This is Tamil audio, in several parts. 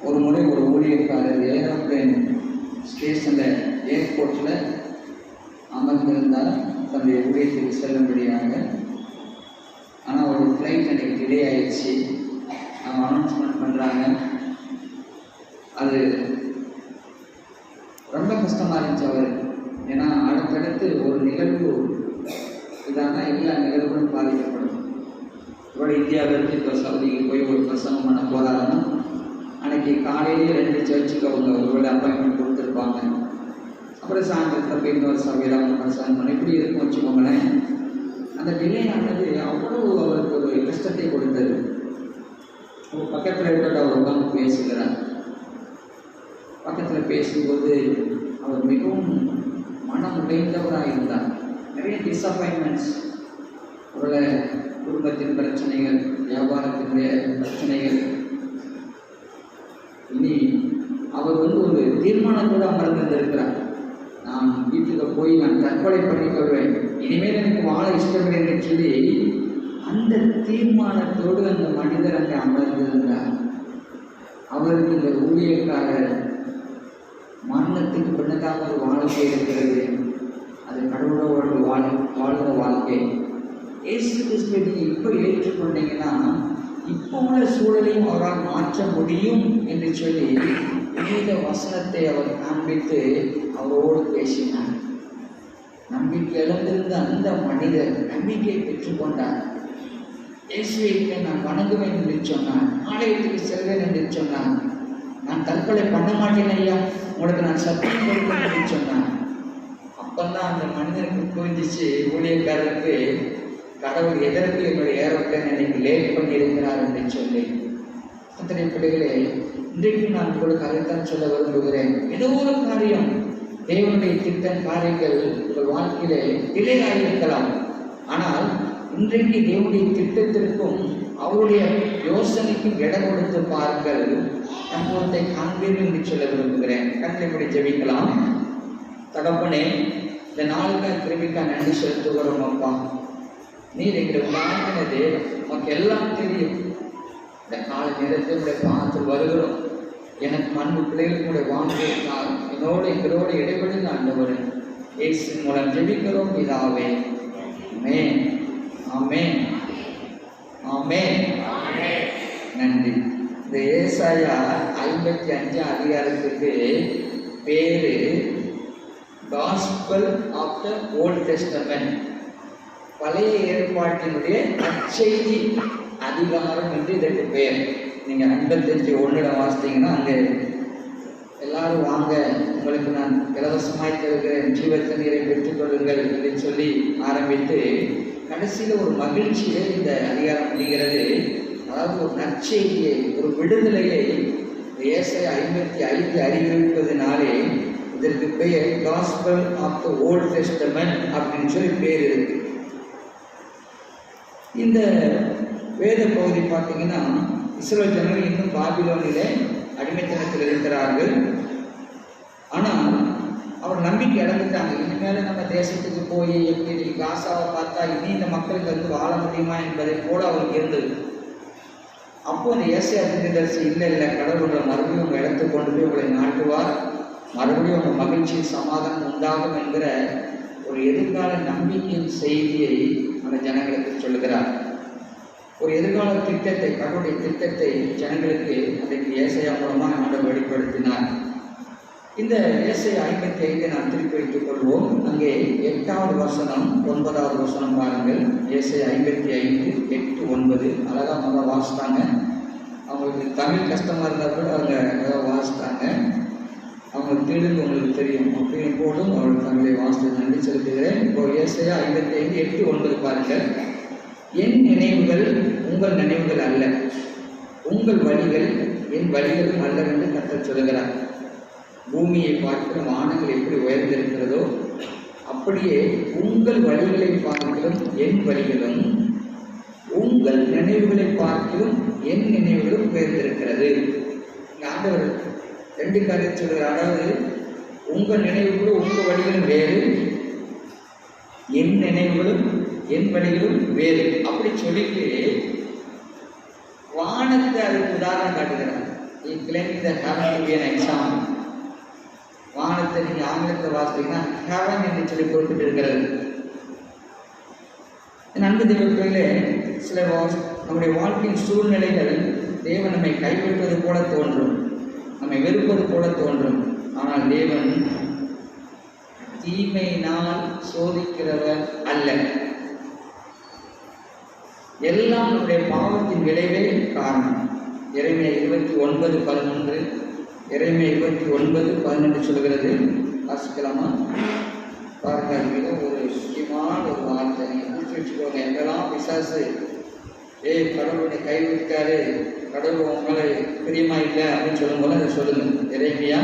ஒரு முறை ஒரு ஊழியக்காரர் ஏரோப்ளேன் ஸ்டேஷனில் ஏர்போர்ட்டில் அமர்ந்திருந்தால் தன்னுடைய ஊழியத்துக்கு செல்லும்படியாக. ஆனால் ஒரு ஃப்ளைட் எனக்கு டிலே ஆயிடுச்சு. அவங்க அனௌன்ஸ்மெண்ட் பண்ணுறாங்க. அது ரொம்ப கஷ்டமாக இருந்துச்சு அவர். ஏன்னா அடுத்தடுத்து ஒரு நிகழ்வு இதானா எல்லா நிகழ்வுகளும் பாதிக்கப்படும். இவ்வளோ இந்தியாவிலிருந்து இப்போ சவுதிக்கு போய் ஒரு பிரசங்கம் பண்ண போகிறாங்கன்னா அன்றைக்கி காலையிலேயே 2 சர்ச்சுக்கு அவங்க ஒருவேளை அப்பாயின்மெண்ட் கொடுத்துருப்பாங்க. அப்புறம் சாயந்தரத்தில் போய் இன்னொரு சபையில் அவங்க பிரசங்கம் பண்ண இப்படி இருக்கும் வச்சுக்கோங்களேன். அந்த டிலே ஆனது அவ்வளோ அவருக்கு ஒரு கஷ்டத்தை கொடுத்தது. பக்கத்தில் இருக்கிற அவர் உட்காந்து பேசுகிறார். பக்கத்தில் பேசும்போது அவர் மிகவும் மனம் உடைந்தவராக இருந்தார். நிறைய டிஸப்பாயின்மெண்ட்ஸ், ஒரு குடும்பத்தின் பிரச்சனைகள், வியாபாரத்தினுடைய பிரச்சனைகள். இனி அவர் ஒரு தீர்மானத்தோடு அமர்ந்திருந்திருக்கிறார். நான் வீட்டுக்கு போய் நான் தற்கொலை பண்ணிக்கொள்வேன், இனிமேல் எனக்கு வாழ இஷ்டமில்லை என்று சொல்லி அந்த தீர்மானத்தோடு அந்த மனிதர் அங்கே அமர்ந்திருந்தார். அவருக்கு இந்த ஊழியக்காரர் மரணத்துக்கு பின்னதாக ஒரு வாழ்க்கை இருக்கிறது. அது கடவுளோடு வாழ்கிற வாழ்க்கை. இயேசு கிறிஸ்துவை நீங்கள் இப்போ ஏற்றுக்கொண்டீங்கன்னா இப்போ உள்ள சூழலையும் அவரால் மாற்ற முடியும் என்று சொல்லி வேத வசனத்தை அவர் காண்பித்து அவரோடு பேசினார். நம்பிக்கை இழந்திருந்த அந்த மனிதர் நம்பிக்கையை பெற்றுக்கொண்டார். இயேசுவை நான் வணங்குவேன் என்று சொன்னார். ஆலயத்துக்கு செல்வேன் என்று சொன்னார். நான் தற்கொலை பண்ண மாட்டேன் ஐயா, உங்களுக்கு நான் சத்தியம் கொடுப்பேன் என்று சொன்னார். அப்பந்தான் அந்த மனிதனுக்கு புரிஞ்சிச்சு, ஊழியக்காரருக்கு கடவுள் எதற்கு என்னுடைய ஏரோப்ளேன் எனக்கு லேட் பண்ணியிருக்கிறார் என்று சொல்லி. அத்தனை பிள்ளைகளே, இன்றைக்கு நான் உங்களுக்கு அதைத்தான் சொல்ல விரும்புகிறேன். ஏதோ ஒரு காரியம், தேவனுடைய திட்ட காரியங்கள் உங்கள் வாழ்க்கையிலே டிலே ஆகியிருக்கலாம். ஆனால் இன்றைக்கு தேவனுடைய திட்டத்திற்கும் அவருடைய யோசனைக்கும் இடம் கொடுத்து பாருங்கள், சம்பவத்தை காண்பீர்கள் என்று சொல்ல விரும்புகிறேன். கண்களை ஜெபிக்கலாம். தகப்பனே, இந்த நாளுக்காக கிருமிக்காக நன்றி செலுத்துகிறோம். அப்பா, நீர் எங்களை வாழ்ந்தது நமக்கு எல்லாம் தெரியும். இந்த கால நேரத்தில் உடைய பாதத்தில் வருகிறோம். எனக்கு அன்பு பிள்ளைகளுக்கு உடைய வாழ்ந்திருந்தால் எங்களோடு இடைவெளி ஆண்டவர் இயேசு மூலம் ஜெபிக்கிறோம் பிதாவே. ஆமென், ஆமென், ஆமென். நன்றி. இந்த ஏசாயா 55 அதிகாரத்துக்கு பேரு gospel of the old testament, பழைய ஏற்பாட்டினுடைய நற்செய்தி அதிகாரம் என்று இதற்கு பெயர். நீங்கள் 55:1 வாசித்தீங்கன்னா அங்கே எல்லாரும் வாங்க, உங்களுக்கு நான் இலவசமாய் தருகிறேன், ஜீவ தண்ணீரை பெற்றுக்கொள்ளுங்கள் என்று சொல்லி ஆரம்பித்து கடைசியில் ஒரு மகிழ்ச்சியை இந்த அதிகாரம் முடிகிறது. அதாவது ஒரு நற்செய்தியை, ஒரு விடுதலையை ஏசாயா 55 அறிவிப்பதினாலே இதற்கு பெயர் gospel of the old testament அப்படின்னு சொல்லி பேர் இருக்கு. இந்த வேத பகுதி பார்த்தீங்கன்னா இஸ்ரவேல் ஜனங்கள் இன்னும் பாபிலோனிலே அடிமைத்தனத்தில் இருக்கிறார்கள். ஆனால் அவர் நம்பிக்கை இழந்துட்டாங்க. இனிமேல் நம்ம தேசத்துக்கு போய் எப்படி காசாவை பார்த்தா இனி இந்த மக்களுக்கு வாழ முடியுமா என்பதை கூட அவருக்கு இருந்தது. அப்போ அந்த ஏசாயா தீர்க்கதரிசி இல்லை, கடவுளோட மறுபடியும் உங்கள் இடத்துக்கு கொண்டு போய் உங்களை நாட்டுவார், மறுபடியும் உங்கள் மகிழ்ச்சி சமாதானம் உண்டாகும் என்கிற ஒரு எதிர்கால நம்பிக்கையின் செய்தியை அந்த ஜனங்களுக்கு சொல்லுகிறார். ஒரு எதிர்கால திட்டத்தை, கடவுளுடைய திட்டத்தை ஜனங்களுக்கு அன்றைக்கு ஏசாயா மூலமாக ஆண்டவர் வெளிப்படுத்தினார். இந்த ஏசாயா 55 நாம் திருப்பி வைத்துக் கொள்வோம். அங்கே 8வது வசனம் 9வது வசனம் பாருங்கள். ஏசாயா 55 8 9 அழகாக முதல்ல வாசித்தாங்க. அவங்களுக்கு தமிழ் கஷ்டமாக இருந்தால் கூட அவங்க வாசித்தாங்க. அவங்க தெலுங்கு உங்களுக்கு தெரியும், அப்படியும் போதும் அவர்கள் தமிழை வாசித்து நன்றி செலுத்துகிறேன். இப்போ ஏசாயா 55 8 9 பாருங்கள். என் நினைவுகள் உங்கள் நினைவுகள் அல்ல, உங்கள் வழிகள் என் வழிகளும் அல்ல என்று கர்த்தர் சொல்லுகிறார். பூமியை பார்க்கிற வானங்கள் எப்படி உயர்ந்திருக்கிறதோ அப்படியே உங்கள் வழிகளை பார்க்கிலும் என் வழிகளும், உங்கள் நினைவுகளை பார்க்கிலும் என் நினைவுகளும் உயர்ந்திருக்கிறது. ஆண்டவர் 2 காரியம் சொல்கிறார். அதாவது உங்கள் நினைவுகளும் உங்கள் வழிகளும் வேறு, என் நினைவுகளும் என் வழிகளும் வேறு. அப்படி சொல்லிட்டு வானத்தை அதுக்கு உதாரணம் காட்டுகிறார். he claimed the heaven to be an exam. வானத்தை நீங்கள் ஆங்கிலத்தில் வாசித்தீங்கன்னா ஹெவன் என்று சொல்லி குறிப்பிட்டிருக்கிறது. அன்பு தெய்வத்திலே சில நம்முடைய வாழ்க்கையின் சூழ்நிலைகள் தேவன் நம்மை கைவிடுவது போல தோன்றும், நம்மை வெறுப்பது போல தோன்றும். ஆனால் தேவன் தீமையினால் சோதிக்கிறவர் அல்ல. எல்லாம் நம்முடைய பாவத்தின் விளைவே காரணம். எரேமியா 29:11, எரேமியா 29:12 சொல்கிறது. வாசிக்கலாமா? பாருங்க, மிக ஒரு முக்கியமான ஒரு வார்த்தை. நீங்கள் குறித்து வச்சுக்கோங்க. எங்கெல்லாம் பிசாசு கடவுளுடைய கைவிட்டாரு, கடவுள் உங்களை பிரியமா இல்லை அப்படின்னு சொல்லும் போது அதை சொல்லுங்க. எரேமியா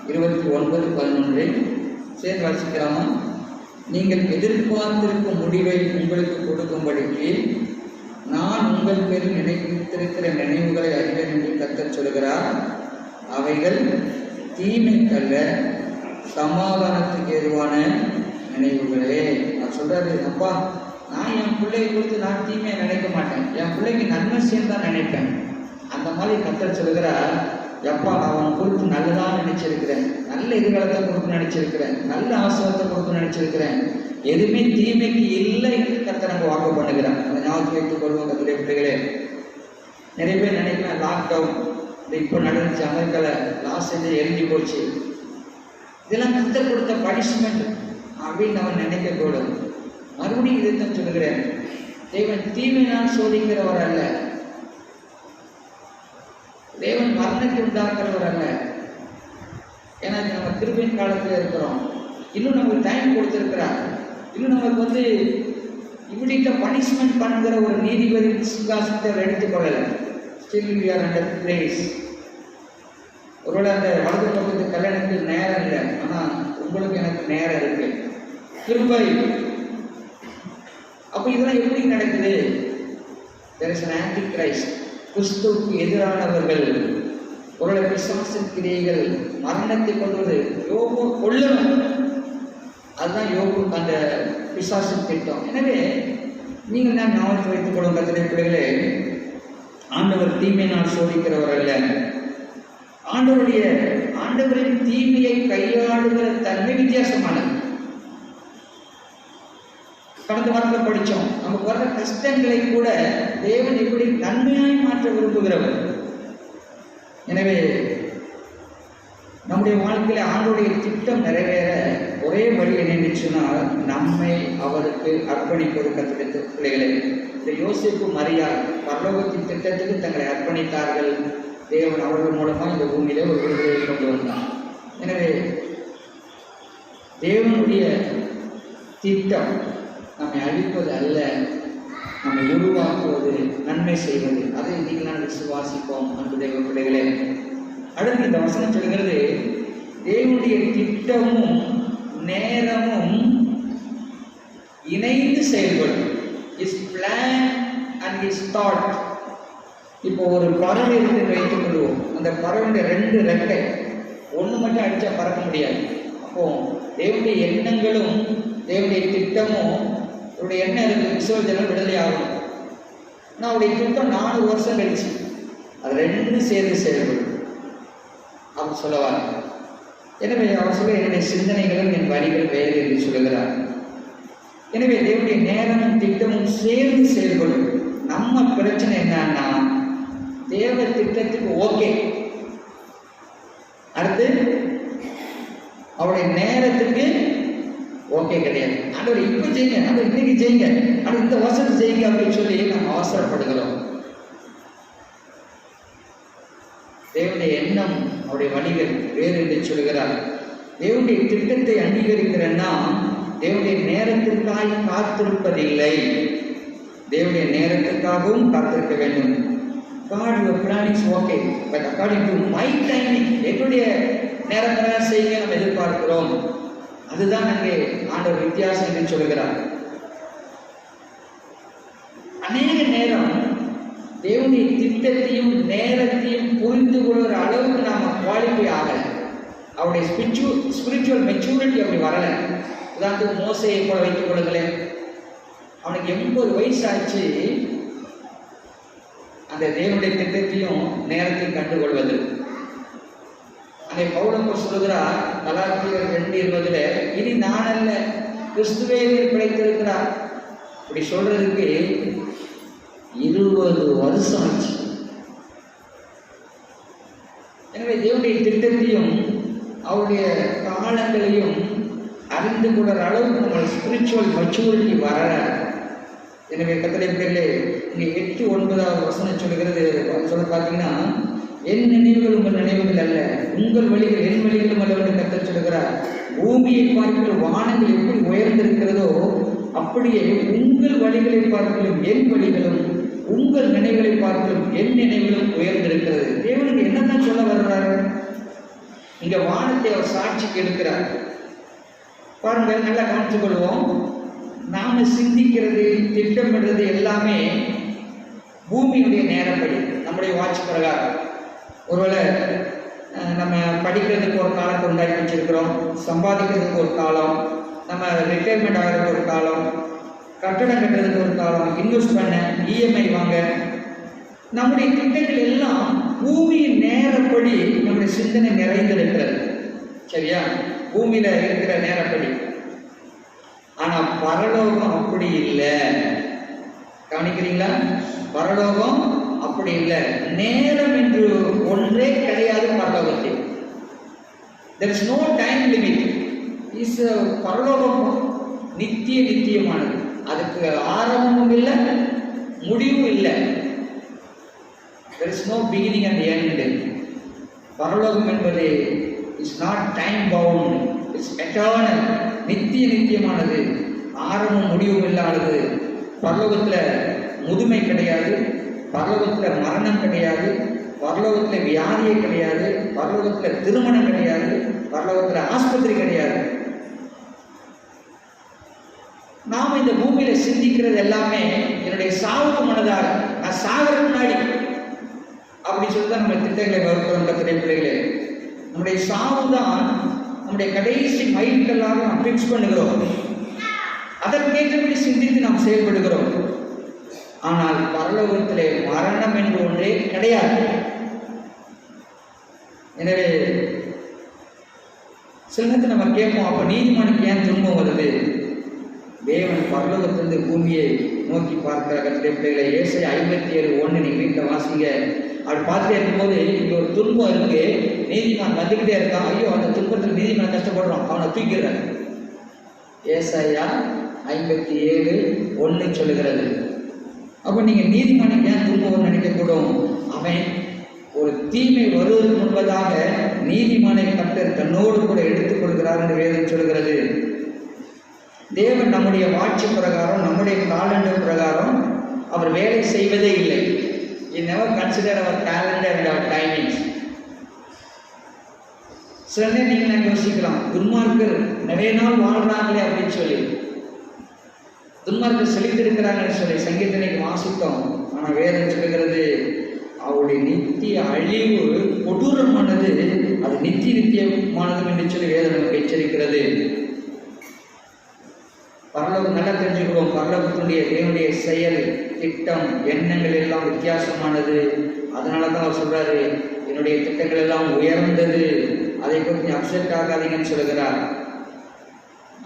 29:11 சேர்ந்து வாசிக்கலாமா? நீங்கள் எதிர்பார்த்திருக்கும் முடிவை உங்களுக்கு கொடுக்கும்படிக்கு நான் உங்கள் பேரில் நினைத்திருக்கிற நினைவுகளை அறிவேன் என்று கர்த்தர் சொல்கிறார். அவைகள் தீமைக்கல்ல, சமாதானத்துக்கு ஏதுவான நினைவுகளே. நான் சொல்றாரு, அப்பா நான் என் பிள்ளையை குறித்து நான் தீமையை நினைக்க மாட்டேன், என் பிள்ளைக்கு நன்மை சேர்ந்தான் நினைப்பேன். அந்த மாதிரி கர்த்தர் சொல்கிறார், எப்பா அவன் குறித்து நல்லதாக நினைச்சிருக்கிறேன், நல்ல எதிர்காலத்தை கொடுத்து நினைச்சிருக்கிறேன், நல்ல ஆசிரியத்தை கொடுத்து நினைச்சிருக்கிறேன், எதுவுமே தீமைக்கு இல்லை என்று கர்த்தர் நாங்கள் வாக்கு பண்ணுகிறேன். அந்த ஞாபகத்தை வைத்துக் கொள்வோம். கர்த்தருடைய பிள்ளைகளே, நிறைய பேர் நினைக்கிறேன் லாக்டவுன் இப்போ நடந்துச்சு, அமெரிக்காவில் லாஸ் எழுதி போச்சு, இதெல்லாம் கர்த்தர் கொடுத்த பனிஷ்மெண்ட் அப்படின்னு அவன் நினைக்கக்கூடாது. மறுபடியும் இதைத்தான் சொல்லுகிறேன், தேவன் தீமையினால் சோதிக்கிறவர் அல்ல, தேவன் மரணத்தை உண்டாக்குறவர் அல்ல. ஏன்னா நம்ம கிருபையின் காலத்தில் இருக்கிறோம், இன்னும் நமக்கு டைம் கொடுத்துருக்கிறார், இன்னும் நமக்கு இமிடியேட்டா பனிஷ்மெண்ட் பண்ணுகிற ஒரு நீதிபதி சிங்காசனத்தை எடுத்துக்கொள்ளலை. Still we are under grace. ஒருவேளை அந்த வலது பக்கத்து கல்யாணத்துக்கு நேரம் இல்லை, ஆனால் உங்களுக்கு எனக்கு நேரம் இருக்கு. கிருபை. அப்போ இதெல்லாம் எப்படி நடக்குது? there is an antichrist. கிறிஸ்துவுக்கு எதிரானவர்கள், ஒருவேளை பிசாசின் கிரியைகள், மரணத்தை கொள்வது, யோபு கொல்லணும், அதுதான் யோபு அந்த பிசாசின் திட்டம். எனவே நீங்கள் நான் ஞாபகத்தில் வைத்துக் கொள்ளும் கர்த்தருடைய பிள்ளைகளே, ஆண்டவர் தீமையினால் சோதிக்கிறவர் அல்ல. ஆண்டவரின் தீமையை கையாளுகிற தன்மை வித்தியாசமானது. கடந்த வாரத்தில் படித்தோம், நமக்கு வர்ற கஷ்டங்களை கூட தேவன் எப்படி நன்மையாய் மாற்ற விரும்புகிறவர். எனவே நம்முடைய வாழ்க்கையில ஆண்டோடைய திட்டம் நிறைவேற ஒரே வழி என்னன்னு சொன்னால், நம்மை அவருக்கு அர்ப்பணிப்பது. கற்றுக்கிட்ட பிள்ளைகளை, இந்த யோசேப்பு மரியா பரலோகத்தின் திட்டத்துக்கு தங்களை அர்ப்பணித்தார்கள். தேவன் அவர்கள் மூலமாக இந்த பூமியிலே ஒரு விடுதலையை கொண்டு வந்தார். எனவே தேவனுடைய திட்டம் நம்மை அழிப்பது அல்ல, நம்மை உருவாக்குவது, நன்மை செய்வது. அதை இன்னைக்கு நான் விசுவாசிப்போம். அன்பு தேவ பிள்ளைகளே, அடுத்து இந்த வசனம் சொல்கிறது, தேவனுடைய திட்டமும் நேரமும் இணைந்து செயல்படும். His plan and his thought. இப்போ ஒரு பறவை இருந்து வைத்துக் கொள்வோம். அந்த பறவையுடைய 2 ரெக்கை, ஒன்று மட்டும் அடிச்சா பறக்க முடியாது. அப்போ தேவனுடைய எண்ணங்களும் தேவனுடைய திட்டமும், அவருடைய எண்ணம் இருக்கு விசுவஜனம் விடுதலை ஆகும். ஆனால் அவருடைய திட்டம் 4 வருஷம் கழிச்சு அது 2 சேர்ந்து செயல்படும் அப்படி சொல்லவார். எனவே அவர் சொல்ல, என்னுடைய சிந்தனைகளும் என் வரிகள் வேறு என்று சொல்லுகிறார். எனவே தேவனுடைய நேரமும் திட்டமும் சேர்ந்து செயல்படும். நம்ம பிரச்சனை என்னன்னா, தேவ திட்டத்துக்கு ஓகே, அடுத்து அவருடைய நேரத்துக்கு ஓகே கிடையாது. ஆண்டவர் இப்ப செய்யுங்க, ஆண்டவர் இன்னைக்கு செய்யுங்க, ஆண்டவர் இந்த வருஷத்தை செய்யுங்க அப்படின்னு சொல்லி நம்ம அவசரப்படுகிறோம். தேவனுடைய எண்ணம், அவருடைய வழிகள் வேறு என்று சொல்கிறார். தேவனுடைய திட்டத்தை அங்கீகரிக்கிறேன்னா தேவனுடைய நேரத்திற்காக காத்திருப்பதில்லை, தேவனுடைய நேரத்திற்காகவும் காத்திருக்க வேண்டும். God, your plan is okay, but according to my timing, என்னுடைய நேரங்களை செய்ய நம்ம எதிர்பார்க்கிறோம். அதுதான் அங்கே ஆண்டவர் வித்தியாசம் என்று சொல்கிறார். அநேக நேரம் தேவனுடைய திட்டத்தையும் நேரத்தையும் புரிந்து கொள்கிற அளவுக்கு நாம குவாலிஃபை ஆகல, அவருடைய ஸ்பிரிச்சுவல் மெச்சூரிட்டி அப்படி வரல. உதாரணத்துக்கு மோசையை போல வைத்துக் கொள்ளுங்களேன், அவனுக்கு 80 வயசு ஆச்சு, அந்த தேவனுடைய திட்டத்தையும் நேரத்தையும் கண்டுகொள்வது. அங்கே பவுலப்போ சொல்கிறார் கலாத்தியர் 2:20, இனி நான் அல்ல, கிறிஸ்துவே பிழைத்திருக்கிறார். அப்படி சொல்றதுக்கு 20 வருஷம் ஆச்சு. எனவே தேவனுடைய திட்டத்தையும் அவருடைய காலங்களையும் அறிந்து கொள்கிற அளவுக்கு நம்ம ஸ்பிரிச்சுவல் மெச்சூரிட்டி வர. எனவே கர்த்தருடைய பிள்ளைகளே, இங்கே 8-9வது வசனம் சொல்கிறது. சொல்ல பார்த்தீங்கன்னா, என் நினைவுகள் உங்கள் நினைவுகள் அல்ல, உங்கள் வழிகள் என் வழிகளும் அல்ல என்று கர்த்தர் சொல்கிறார். பூமியை பார்க்கிற வானங்கள் எப்படி உயர்ந்திருக்கிறதோ அப்படியே உங்கள் வழிகளை பார்க்கலும் என் வழிகளும், உங்கள் நினைவுகளை பார்க்கலும் என் நினைவுகளும் உயர்ந்திருக்கிறது. தேவனுக்கு என்னதான் சொல்ல வர்றாரு? இங்க வானத்தை அவர் சாட்சிக்கு எடுக்கிறார். பாருங்க, நல்லா கவனித்துக் கொள்வோம். நாம சிந்திக்கிறது, திட்டமிடுறது எல்லாமே பூமியுடைய நேரப்படி, நம்முடைய வாட்சி பிரகாரம். ஒருவேளை நம்ம படிக்கிறதுக்கு ஒரு காலத்தை உண்டாக்கி வச்சிருக்கிறோம், சம்பாதிக்கிறதுக்கு ஒரு காலம், நம்ம ரிட்டையர்மெண்ட் ஆகிறதுக்கு ஒரு காலம், கட்டடம் கட்டுறதுக்கு ஒரு காலம், இன்வெஸ்ட் பண்ண, இஎம்ஐ வாங்க. நம்முடைய திட்டங்கள் எல்லாம் பூமியின் நேரப்படி நம்முடைய சிந்தனை நிறைந்திருக்கிறது. சரியா? பூமியில இருக்கிற நேரப்படி. ஆனா பரலோகம் அப்படி இல்லை. கவனிக்கிறீங்களா? பரலோகம் அப்படி இல்லை. நேரம் என்று ஒன்றே கிடையாது பரலோகத்தில். there is no time limit. பரலோகம் நித்தியமானது. அதுக்கு ஆரம்பமும் இல்லை, முடிவும் இல்லை. there is no beginning and end. பரலோகம் என்பது is not time bound, it's eternal. நித்தியமானது, ஆரம்பம் முடிவும் இல்லாதது. பரலோகத்தில் முதுமை கிடையாது, பரலோகத்தில் மரணம் கிடையாது, பரலோகத்தில் வியாதியே கிடையாது, பரலோகத்தில் திருமணம் கிடையாது, பரலோகத்தில் ஆஸ்பத்திரி கிடையாது. நாம் இந்த பூமியில சிந்திக்கிறது எல்லாமே என்னுடைய சாவுக்கு முன்னதாக, நான் சாகிற முன்னாடி அப்படி சொல்லிதான் நம்ம திட்டங்களை வகுக்கிறோம். கர்த்தருடைய பிள்ளைகளே, நம்முடைய சாவு தான் நம்முடைய கடைசி மைல்கல்லாக நாம் பிக்ஸ் பண்ணுகிறோம். அதற்கேற்றபடி சிந்தித்து நாம் செயல்படுகிறோம். ஆனால் பரலோகத்திலே மரணம் என்று ஒன்றே கிடையாது. எனவே சில நேரத்தில் நம்ம கேட்போம், அப்ப நீதிமானுக்கு ஏன் துன்பம் வருது? தேவன் பரலோகத்திலிருந்து பூமியை நோக்கி பார்க்கிற கர்த்தருடைய பிள்ளைகளை, ஏசாயா 57:1 நீங்க வீட்டில் வாசிங்க. அப்படி பார்த்துட்டே இருக்கும்போது இங்க ஒரு துன்பம் இருக்கு, நீதிமான் வந்துகிட்டே இருக்கான். ஐயோ, அந்த துன்பத்தில் நீதிமான் கஷ்டப்படுறான், அவனை தூக்கிறார். ஏசாயா 57:1 சொல்லுகிறது. அப்ப நீங்க நீதிமானுக்கு ஏன் துன்பம் நினைக்கக்கூடும்? அவன் ஒரு தீமை வருவதற்கு முன்பதாக நீதிமானை கர்த்தர் தன்னோடு கூட எடுத்துக் கொள்கிறார் என்று வேதம் சொல்கிறது. தேவன் நம்முடைய வாட்சி பிரகாரம், நம்முடைய காலண்டர் பிரகாரம் அவர் வேலை செய்வதே இல்லை. He never consider our calendar and our timings. சில நேரம் நீங்க நான் யோசிக்கலாம், துன்மார்க்கர் நிறைய நாள் வாழ்றாங்களே அப்படின்னு சொல்லி, துன்மார்க்கர் செழித்திருக்கிறாங்கன்னு சொல்லி சங்கீதனைக்கு வாசித்தோம். ஆனா வேதம் சொல்லுகிறது அவருடைய நித்திய அழிவு கொடூரமானது, அது நித்தியமானது என்று சொல்லி வேதம் நமக்கு எச்சரிக்கிறது. பரலோகம் நல்லா தெரிஞ்சுக்கிறோம். பரலோகத்தினுடைய தேவனுடைய செயல், திட்டம், எண்ணங்கள் எல்லாம் வித்தியாசமானது. அதனால தான் அவர் சொல்றாரு, என்னுடைய திட்டங்கள் எல்லாம் உயர்ந்தது, அதை கொஞ்சம் அப்செட் ஆகாதீங்கன்னு சொல்லுகிறார்.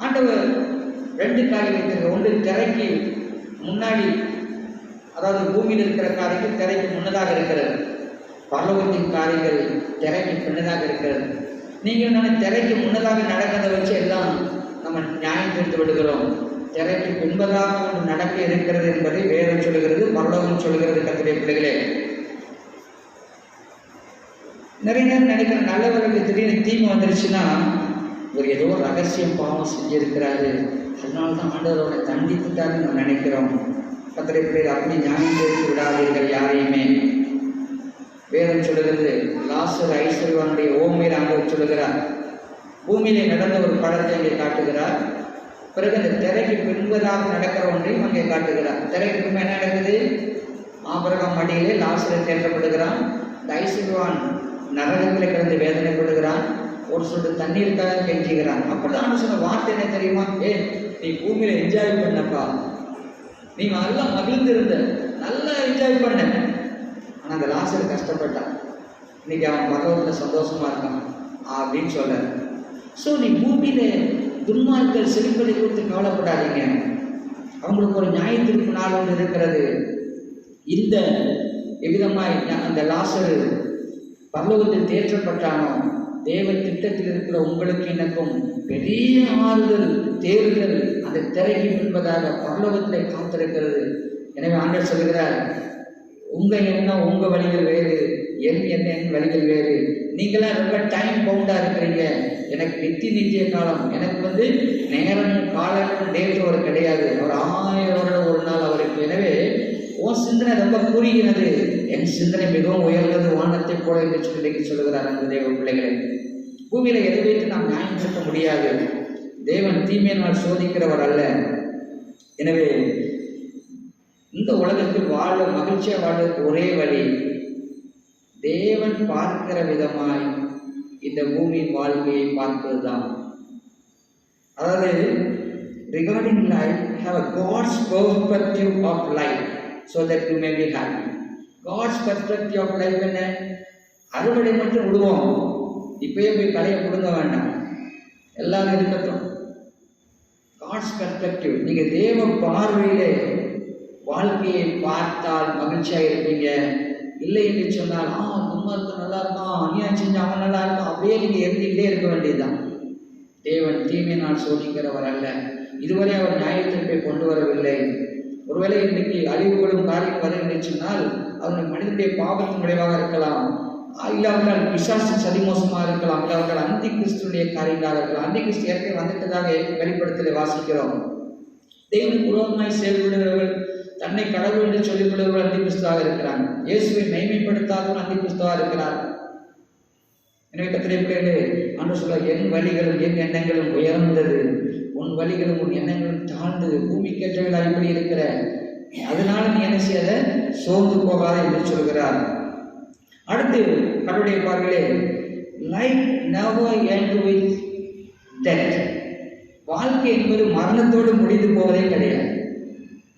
ஆண்டவர் 2 காரியம் வைத்திருக்க. ஒன்று திரைக்கு முன்னாடி, அதாவது பூமியில் இருக்கிற காரியங்கள் திரைக்கு முன்னதாக இருக்கிறது. பரலோகத்தின் காரியங்கள் திரைக்கு பின்னதாக இருக்கிறது. நீங்கள் நான் திரைக்கு முன்னதாக நடக்கிறத வச்சு எல்லாம் நம்ம நியாயம் தீர்த்து விடுகிறோம். திரைக்கு பின்பதாக ஒன்று நடக்க இருக்கிறது என்பதை வேதம் சொல்லுகிறது, பரலோகம் சொல்லுகிறது. கர்த்தருடைய பிள்ளைகளே, நிறைய நேரம் நினைக்கிற நல்லவர்களுக்கு திடீர்னு தீமை வந்துருச்சுன்னா ஒரு ஏதோ ரகசியம் பாவம் செஞ்சிருக்கிறாரு, அதனால்தான் ஆண்டவரோட தண்டித்துட்டாருன்னு நம்ம நினைக்கிறோம். கர்த்தருடைய பிள்ளைகள், அப்படி நியாயம் தீர்த்து விடாதீர்கள் யாரையுமே. வேதம் சொல்லுகிறது, லாசர் ஐஸ்வர்யவானுடைய ஓமையில் ஆண்டவர் சொல்லுகிறார். பூமியிலே நடந்த ஒரு படத்தை அங்கே காட்டுகிறார். பிறகு அந்த திரைக்கு பின்பதாக நடக்கிற ஒன்றையும் அங்கே காட்டுகிறார். திரைக்கு பின்பு என்ன நடக்குது? ஆபிரகாம் மடியிலே லாசர் தேற்றப்படுகிறான். இந்த ஐஸ்வர்யவான் நரகத்தில் கிடந்து வேதனைப்படுகிறான். ஒரு சொட்டு தண்ணீருக்காக கெஞ்சுகிறான். அப்படிதான் சொன்ன வார்த்தை என்ன தெரியுமா? நீ பூமியில என்ஜாய் பண்ணப்பா, நீ நல்லா மகிழ்ந்திருந்த, நல்லா என்ஜாய் பண்ண, ஆனால் அந்த லாசர் கஷ்டப்பட்டான். இன்னைக்கு அவன் பரலோகத்தில் சந்தோஷமா இருக்கான் அப்படின்னு சொல்றாரு. ஸோ நீ பூமியில துன்மார்க்கர் செழிப்பதை குறித்து கவலைப்படாதீங்க. அவங்களுக்கு ஒரு நியாய தீர்ப்பு நாள் ஒன்று இருக்கிறது. இந்த எவ்விதமாய் அந்த லாசர் பரலோகத்தில் தேற்றப்பட்டானோ, தேவ திட்டத்தில் இருக்கிற உங்களுக்கு எனக்கும் பெரிய ஆறுதல் தேர்தல் அந்த திரைக்கு முன்பதாக பரலோகத்தில் காத்திருக்கிறது. எனவே ஆண்டவர் சொல்கிறார், உங்க எண்ணம் உங்க வழிகள் வேறு, என் வழிகள் வேறு. நீங்களா ரொம்ப டைம் பவுண்டா இருக்கிறீங்க. எனக்கு நித்திய காலம், எனக்கு நேரம் காலம் டேட் ஒரு கிடையாது. அவர் 1000 வருடம் ஒரு நாள் அவருக்கு. எனவே உன் சிந்தனை ரொம்ப கூறுகிறது, என் சிந்தனை மிகவும் உயர்ந்தது வானத்தை போல என்று சொல்லி சொல்லுகிறார் அந்த தேவ பிள்ளைகளை. பூமியில எதை வைத்து நாம் நியாயம் செலுத்த முடியாது. தேவன் தீமையினால் சோதிக்கிறவர் அல்ல. எனவே இந்த உலகத்தில் வாழ மகிழ்ச்சியா வாழ்வதற்கு ஒரே வழி, தேவன் பார்க்கிற விதமாய் இந்த பூமியின் வாழ்க்கையை பார்ப்பதுதான். அதாவது regarding life, have a God's perspective of life so that you may be happy. God's perspective of life என்ன? அறுவடை மட்டும் விடுவோம், இப்பயே போய் கலையை கொடுங்க வேண்டாம், எல்லாரும் இருக்கட்டும். God's perspective, நீங்க தேவ பார்வையிலே வாழ்க்கையை பார்த்தால் மகிழ்ச்சியாக இருப்பீங்க. இல்லை என்று சொன்னால் துன்மார்க்கன் நல்லா இருக்கான், அநியாயம் செஞ்சு அவன் நல்லா இருக்கான், அப்படியே நீங்க எழுதிக்கிட்டே இருக்க வேண்டியதுதான். தேவன் தீமையினால் சோதிக்கிறவர் அல்ல. இதுவரை அவர் நியாயத்தீர்ப்பை கொண்டு வரவில்லை. ஒருவேளை இன்றைக்கு அழிவுகளும் காரியம் வரும் என்று சொன்னால் அவனுடைய மனிதனுடைய பாவத்தின் விளைவாக இருக்கலாம், இல்லாவிட்டால் பிசாசின் சதிமோசமாக இருக்கலாம், இல்லாவிட்டால் அந்தி கிறிஸ்துடைய காரியங்களாக இருக்கலாம். அந்தி கிறிஸ்து ஏற்கனவே வந்துட்டதாக வெளிப்படுத்தலை வாசிக்கிறோம். தேவனுக்கு விரோதமாய் செயல்படுகிறவர்கள், தன்னை கடவுள் என்று சொல்லிக் கொள்கிறவர்கள் அந்தி கிறிஸ்துவாக இருக்கிறாங்க. இயேசுவை மைமைப்படுத்தாதவர்கள் அந்தி கிறிஸ்துவாக இருக்கிறார். எனவே கர்த்தருடைய பிள்ளைகளே, ஆண்டவர் சொல்றார், என் வழிகளும் என் எண்ணங்களும் உயர்ந்தது, உன் வழிகளும் உன் எண்ணங்களும் தாழ்ந்தது. பூமிக்கு ஏற்றவில்லை இப்படி இருக்கிற, அதனால நீ என்ன செய்யாத, சோர்ந்து போகாத என்று சொல்கிறார். அடுத்து கடவுளுடைய பார்வையிலே life never end with death. வாழ்க்கை என்பது மரணத்தோடு முடிந்து போவதே கிடையாது.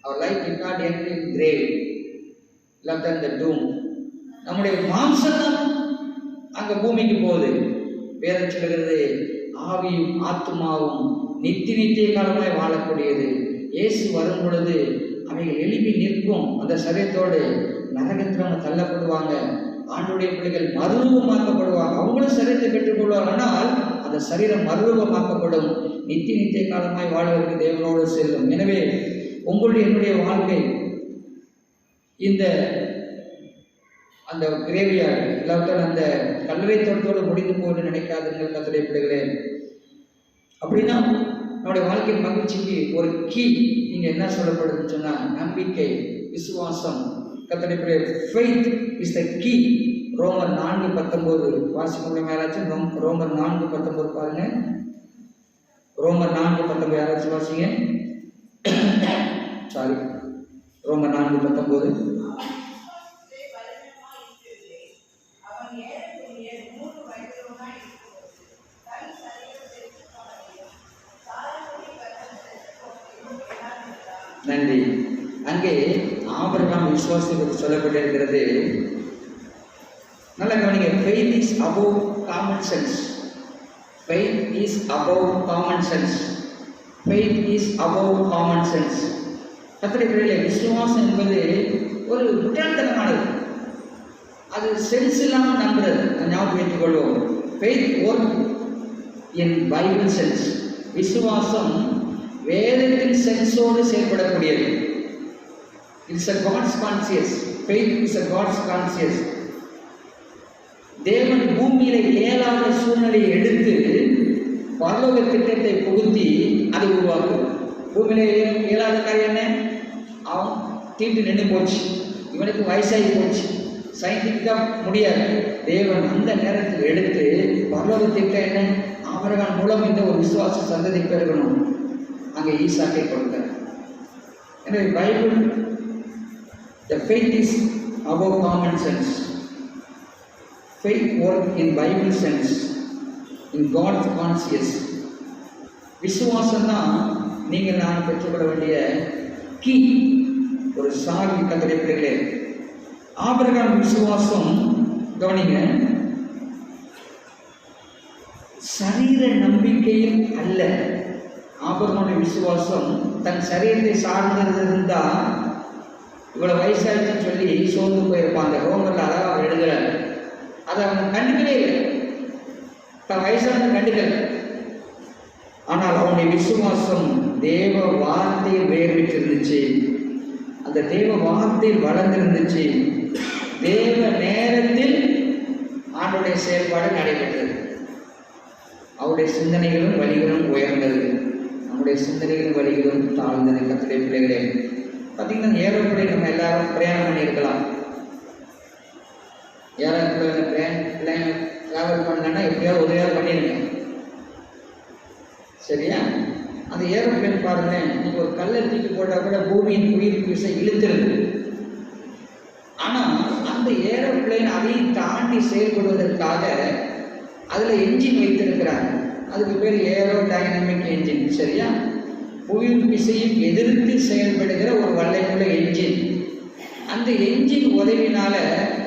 அவர் life did not end in grave, left in the tomb. நம்முடைய மாம்சம் அங்க பூமிக்கு போகுது. வேதம் சொல்கிறது, ஆவியும் ஆத்மாவும் நித்திய காலமாய் வாழக்கூடியது. இயேசு வரும் பொழுது அவைகள் எழுப்பி நிற்கும். அந்த சரீரத்தோடு நரகத்தில் தள்ளப்படுவாங்க. ஆண்டுடைய பிள்ளைகள் மறுரூபமாக்கப்படுவாங்க. அவங்களும் சரீரத்தை பெற்றுக்கொள்வார். ஆனால் அந்த சரீரம் மறுரூபமாக்கப்படும். நித்திய காலமாய் வாழ்வதற்கு தேவனோடு செல்லும். எனவே உங்களுடைய என்னுடைய வாழ்க்கை இந்த அந்த கிரேவியார்டு இல்லாவிட்டால் அந்த கல்லறை தோட்டத்தோடு முடிந்து போன்னு நினைக்காதுங்கள் கர்த்தருடைய பிள்ளைகளே. அப்படின்னா நம்முடைய வாழ்க்கை மகிழ்ச்சிக்கு ஒரு கீ நீங்க என்ன சொல்லப்படுதுன்னு சொன்னா, நம்பிக்கை, விசுவாசம். கர்த்தருடைய பிள்ளைகளே, ஃபெய்த் இஸ் த கீ. ரோமர் 4:19 வாசிக்க யாராச்சும்? ரோமர் 4:19 பாருங்க. ரோமர் 4:19 யாராச்சும் வாசிங்க. சாரி, ரோமர் 4:19. நன்றி. அங்கே ஆபிரகாம் விசுவாசத்தை பற்றி சொல்லப்பட்டிருக்கிறது. நல்ல கவனிங்க. faith is above common sense. faith is above common sense. faith is above common sense. கர்த்தருடைய பிள்ளைகளே, விசுவாசம் என்பது ஒரு முட்டாள்தனமானது. அது சென்ஸ் இல்லாமல் நம்புறது. ஞாபகம் வைத்துக் கொள்வோம். faith work in Bible sense. விசுவாசம் வேதத்தின் சென்ஸோடு செயல்படக்கூடியது. It's a God's conscious. faith is a God's conscious. தேவன் பூமியில இயலாத சூழ்நிலையை எடுத்து பரலோக திட்டத்தை புகுத்தி அதை உருவாக்கும். பூமியில இயலாத காரியம் என்ன? அவன் தீட்டு நின்று போச்சு, இவனுக்கு வயசாகி போச்சு, சயின்டிஃபிக்கா முடியாது. தேவன் அந்த நேரத்தில் எடுத்து பரலோக திட்டம் என்ன? ஆபிரகாம் மூலம் இந்த ஒரு விசுவாச சந்ததி பெருகணும். அங்கே ஈசாக்கை கொடுத்தார். எனவே Bible, the faith is above common sense. faith work in Bible sense, in God's conscious. விசுவாசம் தான் நீங்கள் நான் பெற்றுக்கொள்ள வேண்டிய கீ, ஒரு சாவி. கர்த்தருடைய பிள்ளைகளே, ஆபிரகாம் விசுவாசம், கவனிங்க, சரீர நம்பிக்கையில் அல்ல. ஆபிரகாமுடைய விசுவாசம் தன் சரீரத்தை சார்ந்திருந்தா இவ்வளவு வயசாச்சுன்னு சொல்லி சோர்ந்து போயிருப்பாங்க. ரோமர்ல அழகா அவர் எழுதுறாரு. அதை அவங்க கண்டுக்கவே இல்லை, தன் வயசான கண்டுக்கல. ஆனால் அவனுடைய விசுவாசம் தேவ வார்த்தையில் வேர்விட்டு இருந்துச்சு, அந்த தேவ வார்த்தையில் வளர்ந்திருந்துச்சு. தேவ நேரத்தில் ஆண்டுடைய செயல்பாடு நடைபெற்றது. அவருடைய சிந்தனைகளும் வழிகளும் உயர்ந்தது, நம்முடைய சிந்தனைகளும் வழிகளும் தாழ்ந்தது. கர்த்தருடைய பிள்ளைகளே, பார்த்தீங்கன்னா ஏரோப்ளேன் நம்ம எல்லாரும் பிரயாணம் பண்ணியிருக்கலாம். ஏரோப்ளேன் டிராவல் பண்ணலன்னா எப்படியாவது உதவியாக பண்ணியிருக்கேன், சரியா? அந்த ஏரோப்ளேன் பாருங்களேன், நீங்கள் ஒரு கல்லை தூக்கி போட்டால் கூட பூமியின் உயிர் விசை இழுத்துருது. ஆனால் அந்த ஏரோப்ளேன் அதையும் தாண்டி செயல்படுவதற்காக அதில் என்ஜின் வைத்திருக்கிறாங்க. அதுக்கு பேர் ஏரோ டைனமிக் என்ஜின், சரியா? புவியின் விசையை எதிர்த்து செயல்படுகிற ஒரு வல்லையுள்ள என்ஜின். அந்த என்ஜின் உதவினால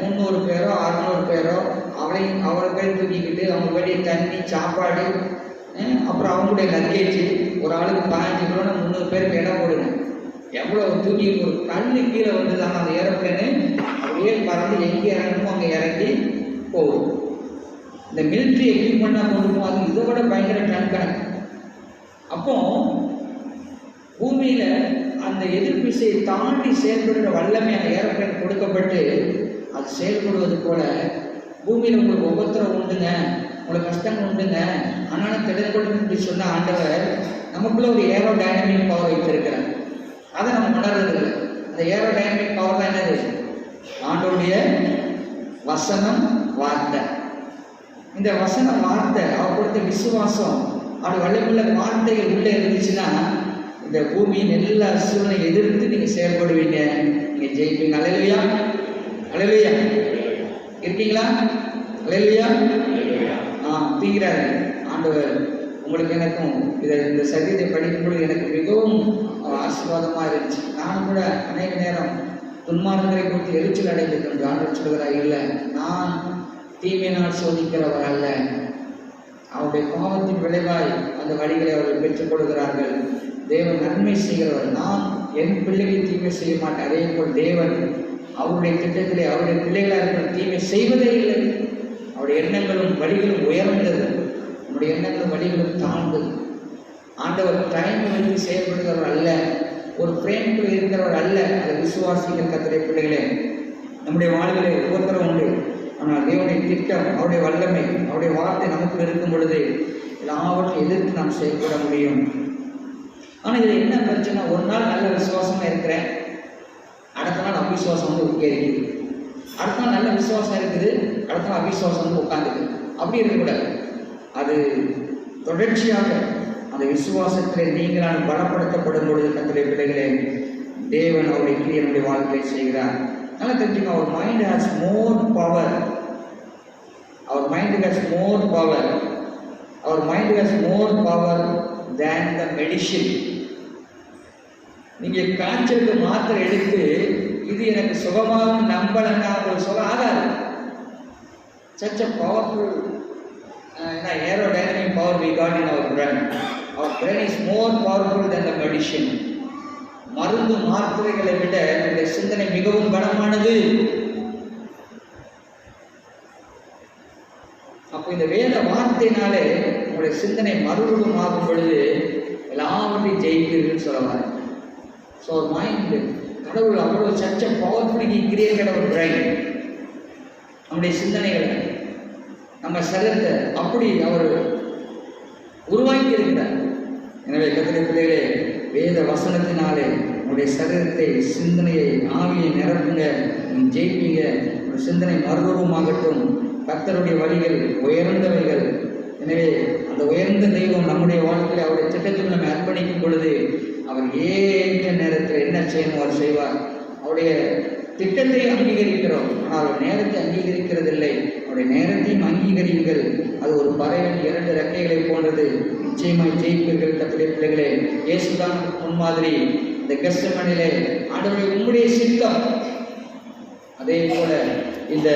300 பேரோ 600 பேரோ அவரை பேர் தூக்கிக்கிட்டு அவங்க வேண்டிய தண்ணி, சாப்பாடு, அப்புறம் அவங்களுடைய லக்கேஜ், ஒரு ஆளுக்கு 15 கிலோன்னு 300 பேருக்கு இடம் போடுங்க. எவ்வளோ தூக்கி ஒரு கல் கீழே வந்துதான் அந்த ஏரோப்ளேனு அப்படியே பறந்து எங்கே இறங்கணுமோ அங்கே இறங்கி போகும். இந்த மிலிட்ரி எக்யூப்மெண்ட்டாக கொண்டு அது இதை விட பயங்கர டன் கணக்கு. அப்போ பூமியில் அந்த எதிர்ப்பிசையை தாண்டி செயல்படுகிற வல்லமை அந்த ஏரோப்ளேன் கொடுக்கப்பட்டு அது செயல்படுவது போல பூமியில் உங்களுக்கு ஒவ்வொருத்தரும் உண்டுங்க, உங்களுக்கு கஷ்டங்கள் உண்டுங்க, ஆனாலும் திடக்கொண்டு சொன்ன ஆண்டவர் நமக்குள்ள ஒரு ஏரோ டைனமிக் பவர் வைத்திருக்கிறார். அதை நம்ம உணர்றதில்லை. அந்த ஏரோ டைனமிக் பவர் தான் என்னது? ஆண்டோடைய வசனம், வார்த்தை. இந்த வசன வார்த்தை, அவர் கொடுத்த விசுவாசம், அவர் வல்லமுள்ள வார்த்தைகள் உள்ளே இருந்துச்சுன்னா இந்த பூமியின் எல்லா சூழ்நிலை எதிர்த்து நீங்கள் செயல்படுவீங்க, நீங்கள் ஜெயிப்பீங்க. அல்லேலூயா, அல்லேலூயா. இருக்கீங்களா? அல்லேலூயா. தீங்கிறாரு ஆண்டவர். உங்களுக்கு எனக்கும் இந்த சரீரத்தை படிக்கும்போது எனக்கு மிகவும் ஆசீர்வாதமாக இருந்துச்சு. நானும் கூட அநேக நேரம் துன்மார்க்கரை குறித்து எரிச்சல் அடைந்திருக்கேன். ஆண்டவர் சொல்கிறார், இல்லை, நான் தீமையினால் சோதிக்கிறவர் அல்ல, அவருடைய பாவத்தின் விளைவாய் அந்த வழிகளை அவர்கள் பெற்றுக் கொடுக்கிறார்கள். தேவன் நன்மை செய்கிறவர். நான் என் பிள்ளைகளை தீமை செய்ய மாட்டேன். அதே போல் தேவன் அவருடைய திட்டத்திலே அவருடைய பிள்ளைகளாக இருக்கிற தீமை செய்வதே இல்லை. அவருடைய எண்ணங்களும் வழிகளும் உயர்ந்தது, நம்முடைய எண்ணங்களும் வழிகளும் தாழ்ந்தது. ஆண்டவர் டைம் வைத்து செயல்படுகிறவர் அல்ல, ஒரு பிரேம்குள் இருக்கிறவர் அல்ல. அதை விசுவாசிகள் கர்த்தருடைய பிள்ளைகளே, நம்முடைய வாழ்விலே ஒவ்வொருத்தரும் உண்டு. ஆனால் தேவனுடைய திட்டம், அவருடைய வல்லமை, அவருடைய வார்த்தை நமக்கு இருக்கும் பொழுது எல்லாவற்றையும் எதிர்த்து நாம் செயல்பட முடியும். ஆனால் இதில் என்ன பிரச்சனை? ஒரு நாள் நல்ல விசுவாசமாக இருக்கிறேன், அடுத்த நாள் அவிசுவாசம் வந்து இருக்குது. அடுத்த நாள் நல்ல விசுவாசம் இருக்குது, அடுத்த நாள் அவிசுவாசம் வந்து உட்காந்துக்கு. அப்படி இருக்கக்கூடாது. அது தொடர்ச்சியாக அந்த விசுவாசத்தில் நீங்களால் பலப்படுத்தப்படும் பொழுது கர்த்தருடைய பிள்ளைகளே, தேவன் அவருடைய கிரியை நம்முடைய வாழ்க்கையை செய்கிறார். நல்லா தெரிஞ்சுக்கோங்க, அவர் மைண்ட் ஹேஸ் மோர் பவர். அவர் மைண்ட் ஹேஸ் மோர் பவர். அவர் mind has more power than the medicine. நீங்கள் காய்ச்சலுக்கு மாத்திரை எடுத்து இது எனக்கு சுகமாக நம்பலன்னா ஒரு சுகம் ஆகாது. Such a powerful aerodynamic power we got in our brain. Our brain is more powerful than the medicine. மருந்து மாத்திரைகளை விட இந்த சிந்தனை மிகவும் கனமானது. அப்போ இந்த வேத வார்த்தையினாலே உங்களுடைய சிந்தனை மறுரூபம் ஆகும் பொழுது எல்லாவற்றையும் ஜெயிப்பீர்கள் சொல்லலாம். ஸோ மைண்ட், கடவுள் அவ்வளோ சச்ச பவர்ஃபுல்லி கிரியேட்டட் அவர் பிரைன். நம்முடைய சிந்தனைகளை, நம்ம சரீரத்தை அப்படி அவர் உருவாக்கி இருக்கிறார். எனவே கர்த்தருடைய பிள்ளைகளே, வேத வசனத்தினாலே உங்களுடைய சரீரத்தை, சிந்தனையை, ஆவியை நிரப்புங்க, ஜெயிப்பீங்க. உங்களுடைய சிந்தனை மறுரூபமாகட்டும். கர்த்தருடைய வழிகள் உயர்ந்தவைகள். எனவே அந்த உயர்ந்த தெய்வம் நம்முடைய வாழ்க்கையில் அவருடைய திட்டத்தில் நம்ம அர்ப்பணிக்கும் பொழுது அவர் ஏற்ற நேரத்தில் என்ன செய்யணும் அவர் செய்வார். அவருடைய திட்டத்தை அங்கீகரிக்கிறோம், ஆனால் அவர் நேரத்தை அங்கீகரிக்கிறதில்லை. அவருடைய நேரத்தையும் அங்கீகரியுங்கள். அது ஒரு பறவையின் 2 ரெக்கைகளை போன்றது. நிச்சயமாய் ஜெயிப்பீர்கள் கர்த்தருடைய பிள்ளைகளே. இயேசுதான் முன்மாதிரி. இந்த கெத்செமனிலே ஆண்டவரே உம்முடைய சித்தம், அது அதே போல இந்த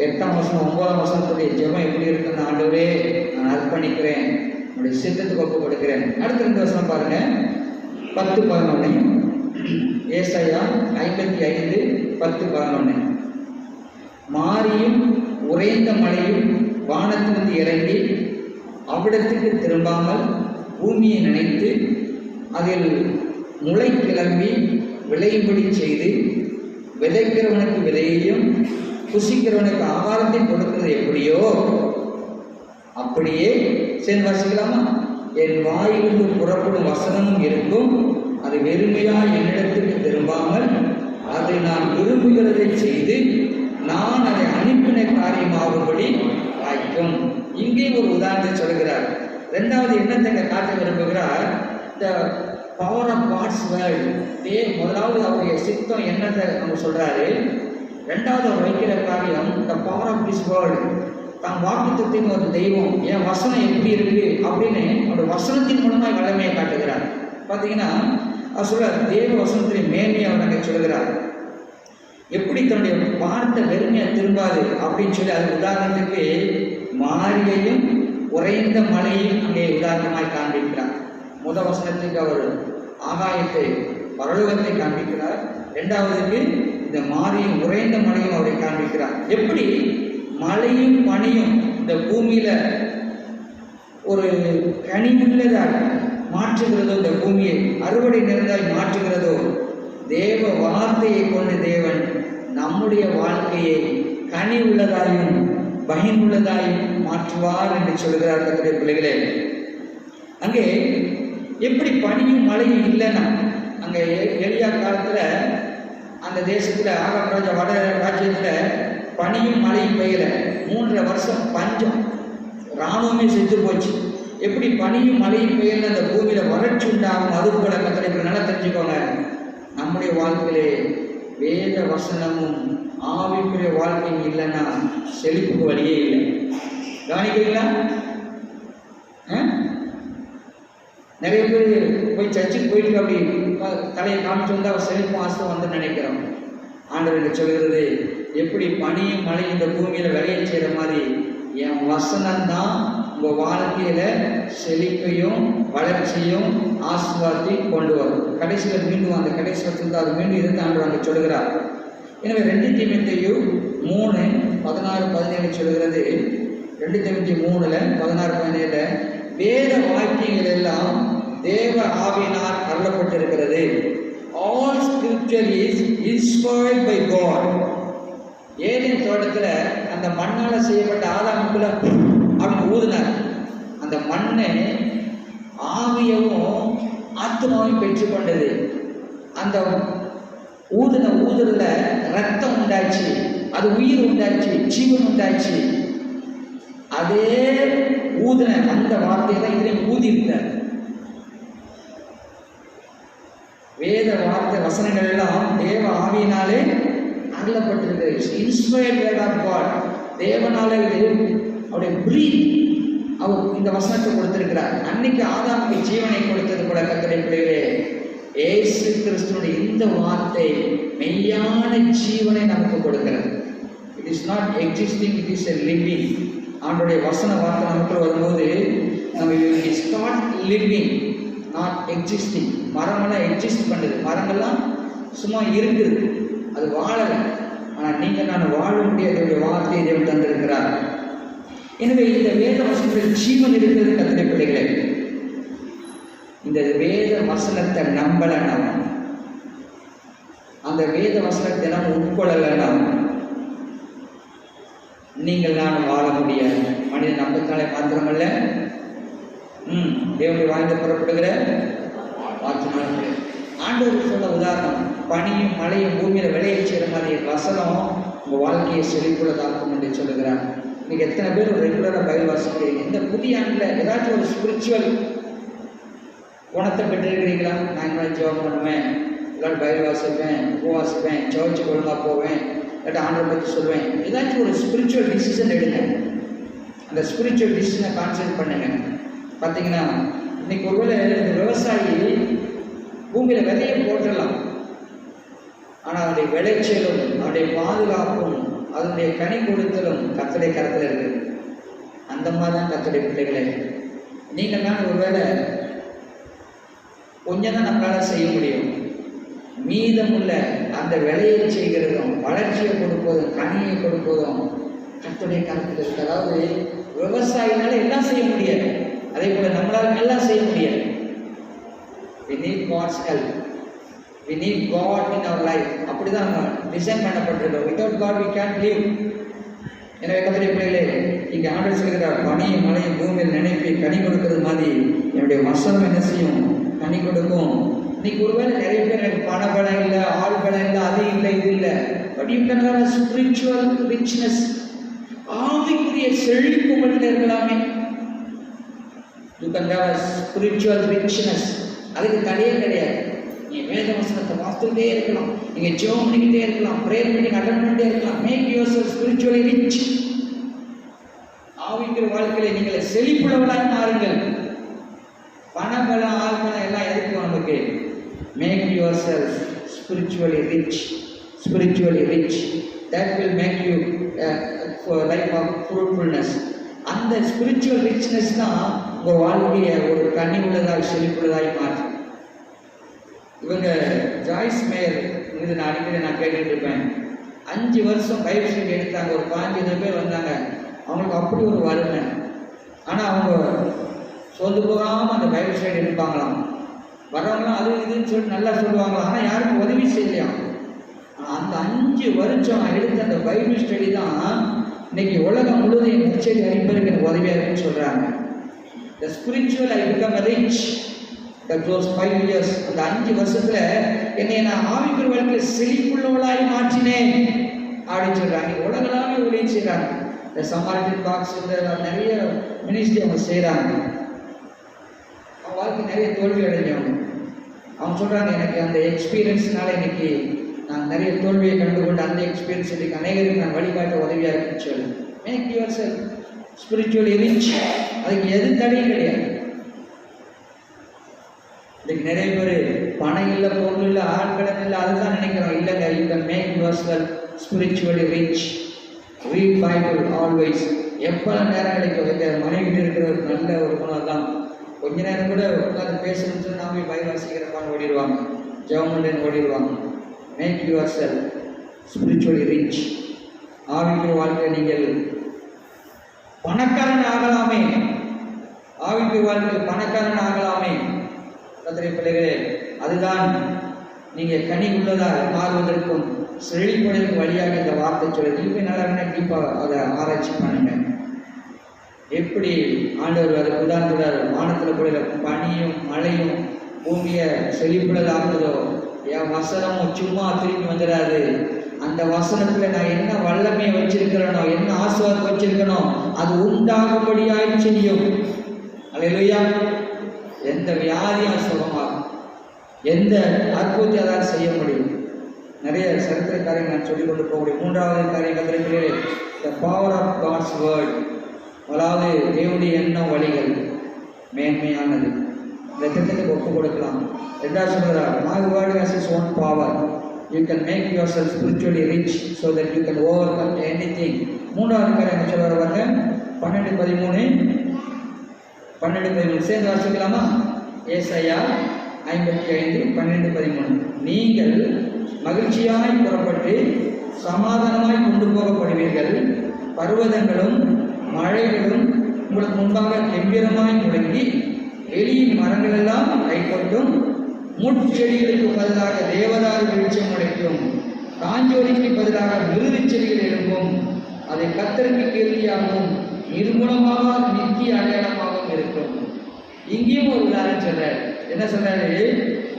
8ஆம் வசனம் 9ஆம் வசனத்துடைய ஜெபம் எப்படி இருக்குன்னு, ஆண்டவரே நான் அர்ப்பணிக்கிறேன், உங்களுடைய சித்தத்துக்கு ஒப்பு கொடுக்கிறேன். அடுத்த 2 வசனம் பாருங்க, 10-11. ஏசாயா 55:10-11. மாரியும் உறைந்த மழையும் வானத்திலிருந்து இறங்கி அவ்விடத்துக்கு திரும்பாமல் பூமியை நினைத்து அதில் முளை கிளம்பி விளையும்படி செய்து விதைக்கிறவனுக்கு விதையையும் புசிக்கிறவனுக்கு ஆகாரத்தை கொடுக்கிறது எப்படியோ அப்படியே சேர்ந்து வாசிக்கலாமா? என் வாயிலிருந்து புறப்படும் வசனமும் இருக்கும், அது வெறுமையா என்னிடத்துக்கு திரும்பாமல் அதை நான் விரும்புகிறதை செய்து நான் அதை அனுப்பின காரியமாகும்படி வாய்க்கும். இங்கே ஒரு உதாரணத்தை சொல்கிறார். 2வது என்னத்தை காட்ட விரும்புகிறார்? இந்த பவர் ஆஃப் காட்ஸ் வேர்ல்ட். முதலாவது அவருடைய சித்தம் என்னத்தை நம்ம சொல்றாரு. 2வது அவர் வைக்கிற காரியம் the power of this world. தான் வாக்குத்தத்தின் ஒரு தெய்வம், என் வசனம் எப்படி இருக்கு அப்படின்னு அவருடைய வசனத்தின் மூலமாக வல்லமையை காட்டுகிறார். பார்த்தீங்கன்னா அவர் சொல்ற தேவ வசனத்தின் மேன்மையை அவர் அங்கே சொல்கிறார். எப்படி தன்னுடைய வார்த்தை வெறுமையாக திரும்பாது அப்படின்னு சொல்லி அது உதாரணத்துக்கு மாரியையும் உறைந்த மழையும் அங்கே உதாரணமாய் காண்பிக்கிறார். முதல் வசனத்துக்கு அவர் ஆகாயத்தை பரலோகத்தை காண்பிக்கிறார். 2வதுக்கு இந்த மாரியும் உறைந்த மழையும் அவரை காண்பிக்கிறார். எப்படி மழையும் பனியும் இந்த பூமியில ஒரு கனிவுள்ளதாய் மாற்றுகிறதோ, இந்த பூமியை அறுவடை நிறைந்தாய் மாற்றுகிறதோ, தேவ வார்த்தையை கொண்டு தேவன் நம்முடைய வாழ்க்கையை கனி உள்ளதாயும் பகிர்ந்துள்ளதாயும் மாற்றுவார் என்று சொல்கிறார். கர்த்தருடைய பிள்ளைகளே, அங்கே எப்படி பனியும் மழையும் இல்லைன்னா, அங்கே எலியா காலத்தில் அந்த தேசத்தில் ஆகாப் ராஜா வட ராஜ்யத்தில் பனியும் மழையும் பெய்யல. 3.5 வருஷம் பஞ்சம், இராணுவமே செத்து போச்சு. எப்படி பனியும் மழையும் பெய்யல அந்த பூமியில வறட்சி உண்டாகும், அது போல கர்த்தரை நல்லா தெரிஞ்சுக்கோங்க. நம்முடைய வாழ்க்கையிலே வேத வசனமும் ஆவிக்குரிய வாழ்க்கையும் இல்லைன்னா செழிப்புக்கு வழியே இல்லை. கவனிக்கிறீங்களா? நிறைய பேர் போய் சர்ச்சுக்கு போயிட்டு அப்படி தலையை காமிச்சு வந்து அவர் செழிப்பும் ஆசம் வந்து நினைக்கிறோம். ஆண்டவர் சொல்கிறது, எப்படி பனியும் மழை இந்த பூமியில விளைய செய்கிற மாதிரி என் வசனம்தான் உங்கள் வாழ்க்கையில செழிப்பையும் வளர்ச்சியும் ஆசீர்வாதத்தையும் கொண்டு வரும். கடைசியில் மீண்டும் அந்த கடைசி வருஷத்தில் அது மீண்டும் இருந்து ஆண்டு சொல்கிறார். எனவே 2 தீமோத்தேயு 3:16-17 சொல்கிறது. 2 தீமோத்தேயு 3:16-17 வேத வாக்கியங்கள் எல்லாம் தேவ ஆவியினால் அருளப்பட்டிருக்கிறது. All scripture is inspired by God. Eden தோட்டத்தில் அந்த மண்ணால் செய்யப்பட்ட ஆதாமுக்குள்ள அவன் ஊதினார். அந்த மண்ணை ஆவியவும் ஆத்மாவையும் பெற்றுக்கொண்டது. அந்த ஊதுல ரத்தம் உண்டாச்சு, அது உயிர் உண்டாச்சு, ஜீவன் உண்டாச்சு. அதே ஊதின அந்த வார்த்தையை தான் இதில் ஊதியிருந்தார். வேத வார்த்தை வசனங்கள் எல்லாம் தேவ ஆவியினாலே அருளப்பட்டிருக்கிறது. Inspired word of God. தேவனாலே இது அவருடைய பிரீத் அவர் இந்த வசனத்தை கொடுத்திருக்கிறார். அன்னைக்கு ஆதாமுக்கு ஜீவனை கொடுத்தது போல கர்த்தருடைய பிள்ளைகளே, இயேசு கிறிஸ்துவினுடைய இந்த வார்த்தை மெய்யான ஜீவனை நமக்கு கொடுக்கிறது. It is not existing, it is a living. ஆண்டோடைய வசன வார்த்தை நமக்கு வரும்போது நம்ம ஸ்டார்ட் லிவிங், நாட் எக்ஸிஸ்டிங். மரமெல்லாம் எக்ஸிஸ்ட் பண்ணுது, மரங்கள்லாம் சும்மா இருக்குது, அது வாழலை. ஆனால் நீங்கள் நான் வாழ முடியாத வார்த்தையை தேவன் தந்திருக்கிறார். எனவே இந்த வேத வசனத்தில் ஜீவன் இருக்கிறது கர்த்தருடைய பிள்ளைகளே. இந்த வேத வசனத்தை நம்பலைன்னா, அந்த வேத வசனத்தை நம்ம உட்கொள்ளலைன்னா நீங்கள் நான் வாழ முடியாது. மனித நம்பத்தினாலே மாத்திரமல்ல, தேவனுடைய வாழ்ந்து புறப்படுகிற வார்த்தை. ஆண்டவர் சொன்ன உதாரணம், பனியும் மழையும் பூமியில விளைய செய்கிற மாதிரி வசனம் உங்கள் வாழ்க்கையை செழிப்புள்ளதாக்கும் என்று சொல்லுகிறார். இன்னைக்கு எத்தனை பேர் ஒரு ரெகுலராக பைபிள் வாசிக்கிறீங்க? இந்த புதிய ஆண்டில் ஏதாச்சும் ஒரு ஸ்பிரிச்சுவல் குணத்தை பெற்றிருக்கிறீங்களா? நான் இந்த மாதிரி ஜெபம் பண்ணுவேன், எல்லாரும் பைபிள் வாசிப்பேன், உபவாசிப்பேன், சர்ச்சுக்கு ஒழுங்காக போவேன், இல்லாட்டி ஆண்டவரை பற்றி சொல்லுவேன். ஏதாச்சும் ஒரு ஸ்பிரிச்சுவல் டிசிஷன் எடுங்க. அந்த ஸ்பிரிச்சுவல் டிசிஷனை கான்சன்ட்ரேட் பண்ணுங்க. பார்த்தீங்கன்னா இன்னைக்கு ஒருவேளை இந்த விவசாயி பூமியில் விதையை போட்டுடலாம், ஆனால் அதனுடைய விளைச்சலும் அதனுடைய பாதுகாப்பும் அதனுடைய கனி கொடுத்தலும் கர்த்தருடைய கரத்தில் இருக்குது. அந்த மாதிரி தான் கர்த்தருடைய பிள்ளைகளே, நீங்கள் தான் ஒருவேளை கொஞ்சம் தான் நம்மளால் செய்ய முடியும். மீதமுள்ள அந்த விலையை செய்கிறதும் வளர்ச்சியை கொடுப்பதும் கனியை கொடுப்பதும் கர்த்தருடைய கரத்தில் இருக்கு. அதாவது விவசாயினால எல்லாம் செய்ய முடியாது, அதே போல நம்மளால எல்லாம் செய்ய முடியாது. We need God's help. We need God in our life. அப்படிதான் நம்ம design பண்ணப்பட்டிருக்கோம். Without God we can't live. எனவே கர்த்தருடைய பிள்ளைகளே, இங்கே ஆண்டவர் சொல்கிறார், பனியும் மழையும் பூமியில் நினைப்பி கனி கொடுக்கிறது மாதிரி என்னுடைய வசனம் என்ன செய்யும்? கனி கொடுக்கும். இன்னைக்கு ஒருவேளை நிறைய பேர் எனக்கு பண பலம் இல்லை, ஆள் பலம் இல்லை, அது இல்லை, இது இல்லை. But you can have a spiritual richness. ஆவிக்குரிய செழிப்பு உங்கள்கிட்ட இருக்கலாமே. You can have a spiritual richness. அதுக்கு தடையே கிடையாது. நீங்கள் வேத வசனத்தை வாசித்துக்கிட்டே இருக்கலாம், நீங்கள் ஜெபம் பண்ணிக்கிட்டே இருக்கலாம், ப்ரேயர் மீட்டிங் அட்டெண்ட் பண்ணிட்டே இருக்கலாம். Make yourself spiritually rich. ஆவிக்குரிய வாழ்க்கையில நீங்களை செழிப்புள்ளவளாய் மாறுங்கள். பணபலம் ஆழ்மனம் எல்லாம் எதுக்கும் நமக்கு? Make yourself spiritually rich. Spiritually rich, that will make you for life of fruitfulness. அந்த ஸ்பிரிச்சுவல் ரிச்னஸ் தான் உங்கள் வாழ்க்கையை ஒரு கனி உள்ளதாய் செழிப்புள்ளதாய் மாற்றும். இவங்க ஜாய்ஸ் மேயர் இது நான் அடிக்கடி கேட்டுட்டு இருப்பேன். 5 வருஷம் பைபிள் ஸ்டடி எடுத்தாங்க. ஒரு 15 பேர் வந்தாங்க. அவங்களுக்கு அப்படி ஒரு வறுமை. ஆனால் அவங்க சொந்து போகாமல் அந்த பைபிள் ஸ்டடி எடுப்பாங்களாம். வர்றவங்களாம் அது இதுன்னு சொல்லிட்டு நல்லா சொல்லுவாங்களாம். ஆனால் யாருக்கும் உதவி செய்யலையாம். அந்த 5 வருஷம் எடுத்த அந்த பைபிள் ஸ்டடி தான் இன்னைக்கு உலகம் முழுவதும் என் நிச்சயம் அறிப்பதற்கு எனக்கு உதவியாக இருக்குன்னு சொல்கிறாங்க. The spiritual I become rich. That was 5 years. அந்த 5 வருஷத்துல என்னை நான் ஆவிக்குரிய வாழ்க்கையில் செழிப்புள்ளவளாய் மாற்றினேன் அப்படின்னு சொல்றாங்க. உலகளாவே ஊழியம் செய்கிறாங்க. இந்த சமாரிட்டன் பாக்ஸ் நிறைய மினிஸ்ட்ரி அவங்க செய்கிறாங்க. அவங்க வாழ்க்கை நிறைய தோல்வி அடைஞ்சவங்க. அவங்க சொல்றாங்க, எனக்கு அந்த எக்ஸ்பீரியன்ஸ்னால இன்னைக்கு நான் நிறைய தோல்வியை கண்டுகொண்டு அந்த எக்ஸ்பீரியன்ஸ் இன்னைக்கு அநேகருக்கு நான் வழிகாட்ட உதவியாக இருக்குன்னு சொல்லி. Make yourself spiritually rich. அதுக்கு எது தடையும் கிடையாது. இன்னைக்கு நிறைய பேர் பணம் இல்லை, பொருள் இல்லை, ஆட்கடன் இல்லை, அதுதான் நினைக்கிறோம். இல்லைங்க, you can make yourself spiritually rich. Read Bible always. எப்போல்லாம் நேரம் கிடைக்கும். எங்கள் மனைவிட்டு இருக்கிற ஒரு நல்ல ஒரு குணம் தான். கொஞ்ச நேரம் கூட உட்காந்து பேசணும்னு சொல்லி நாம பைபிள் வாசிக்கிறப்பான்னு ஓடிடுவாங்க, ஜெபம் ஓடிடுவாங்க. Make yourself spiritually rich. ஆவிக்குரிய வாழ்க்கை நீங்கள் பணக்காரன் ஆகலாமே. ஆவிக்குரிய வாழ்க்கை பணக்காரன் ஆகலாமே. கர்த்தருடைய பிள்ளைகளே, அதுதான் நீங்கள் கனி உள்ளதாக மாறுவதற்கும் செழிப்படைக்கும் வழியாக இந்த வார்த்தை சொல்லுது. இப்போ நல்லா டீப்பாக அதை ஆராய்ச்சி பண்ணுங்க. எப்படி ஆண்டவர் அதை உதாரணத்துறாரு. வானத்தில் கூட பனியும் மழையும் பூமியை செழிப்புள்ளதாகுதோ, என் வசனமும் சும்மா திரும்பி வந்துடாது. அந்த வசனத்தில் நான் என்ன வல்லமையை வச்சிருக்கிறேனோ, என்ன ஆசீர்வாதம் வச்சிருக்கனோ, அது உண்டாகும்படியாய் செய்யும். அல்லேலூயா. எந்த வியாதியும் சுகமாகும், எந்த அற்புதத்தை அதான் செய்ய முடியும். நிறைய சரித்திர காரியங்கள் நான் சொல்லிக் கொண்டு போக முடியும். 3வது காரியம் கத்திரிக்கிறே, the power of God's word. அதாவது தேவனுடைய எண்ணம் வழிகள் மேன்மையானது. இந்த திட்டத்துக்கு ஒப்பு கொடுக்கலாம். 2வது சொல்கிறார், my word has its own power. You can make yourself spiritually rich so that you can overcome anything. 3வது காரியம் சொல்கிறார் பாருங்க, 12:13 சேர்ந்து வாசிக்கலாமா? ஏசாயா 55:12-13. நீங்கள் மகிழ்ச்சியாய் புறப்பட்டு சமாதானமாய் கொண்டு போகப்படுவீர்கள். பர்வதங்களும் மழைகளும் உங்களுக்கு முன்பாக கம்பீரமாய் முடங்கி, வெளியின் மரங்களெல்லாம் கைப்பற்றும், முட்செடிகளுக்கு பதிலாக தேவதாரு விருட்சம் முளைக்கும், காஞ்சோரிக்கு பதிலாக மிருது செடிகள் எழும்பும். அதை கர்த்தருக்கு கீர்த்தியாகவும் நிர்மூலமாக நித்திய அடையாளமாகவும் இருக்கும். இங்கேயும் ஒரு உதாரணம் சொல்றாரு. என்ன சொல்றாரு?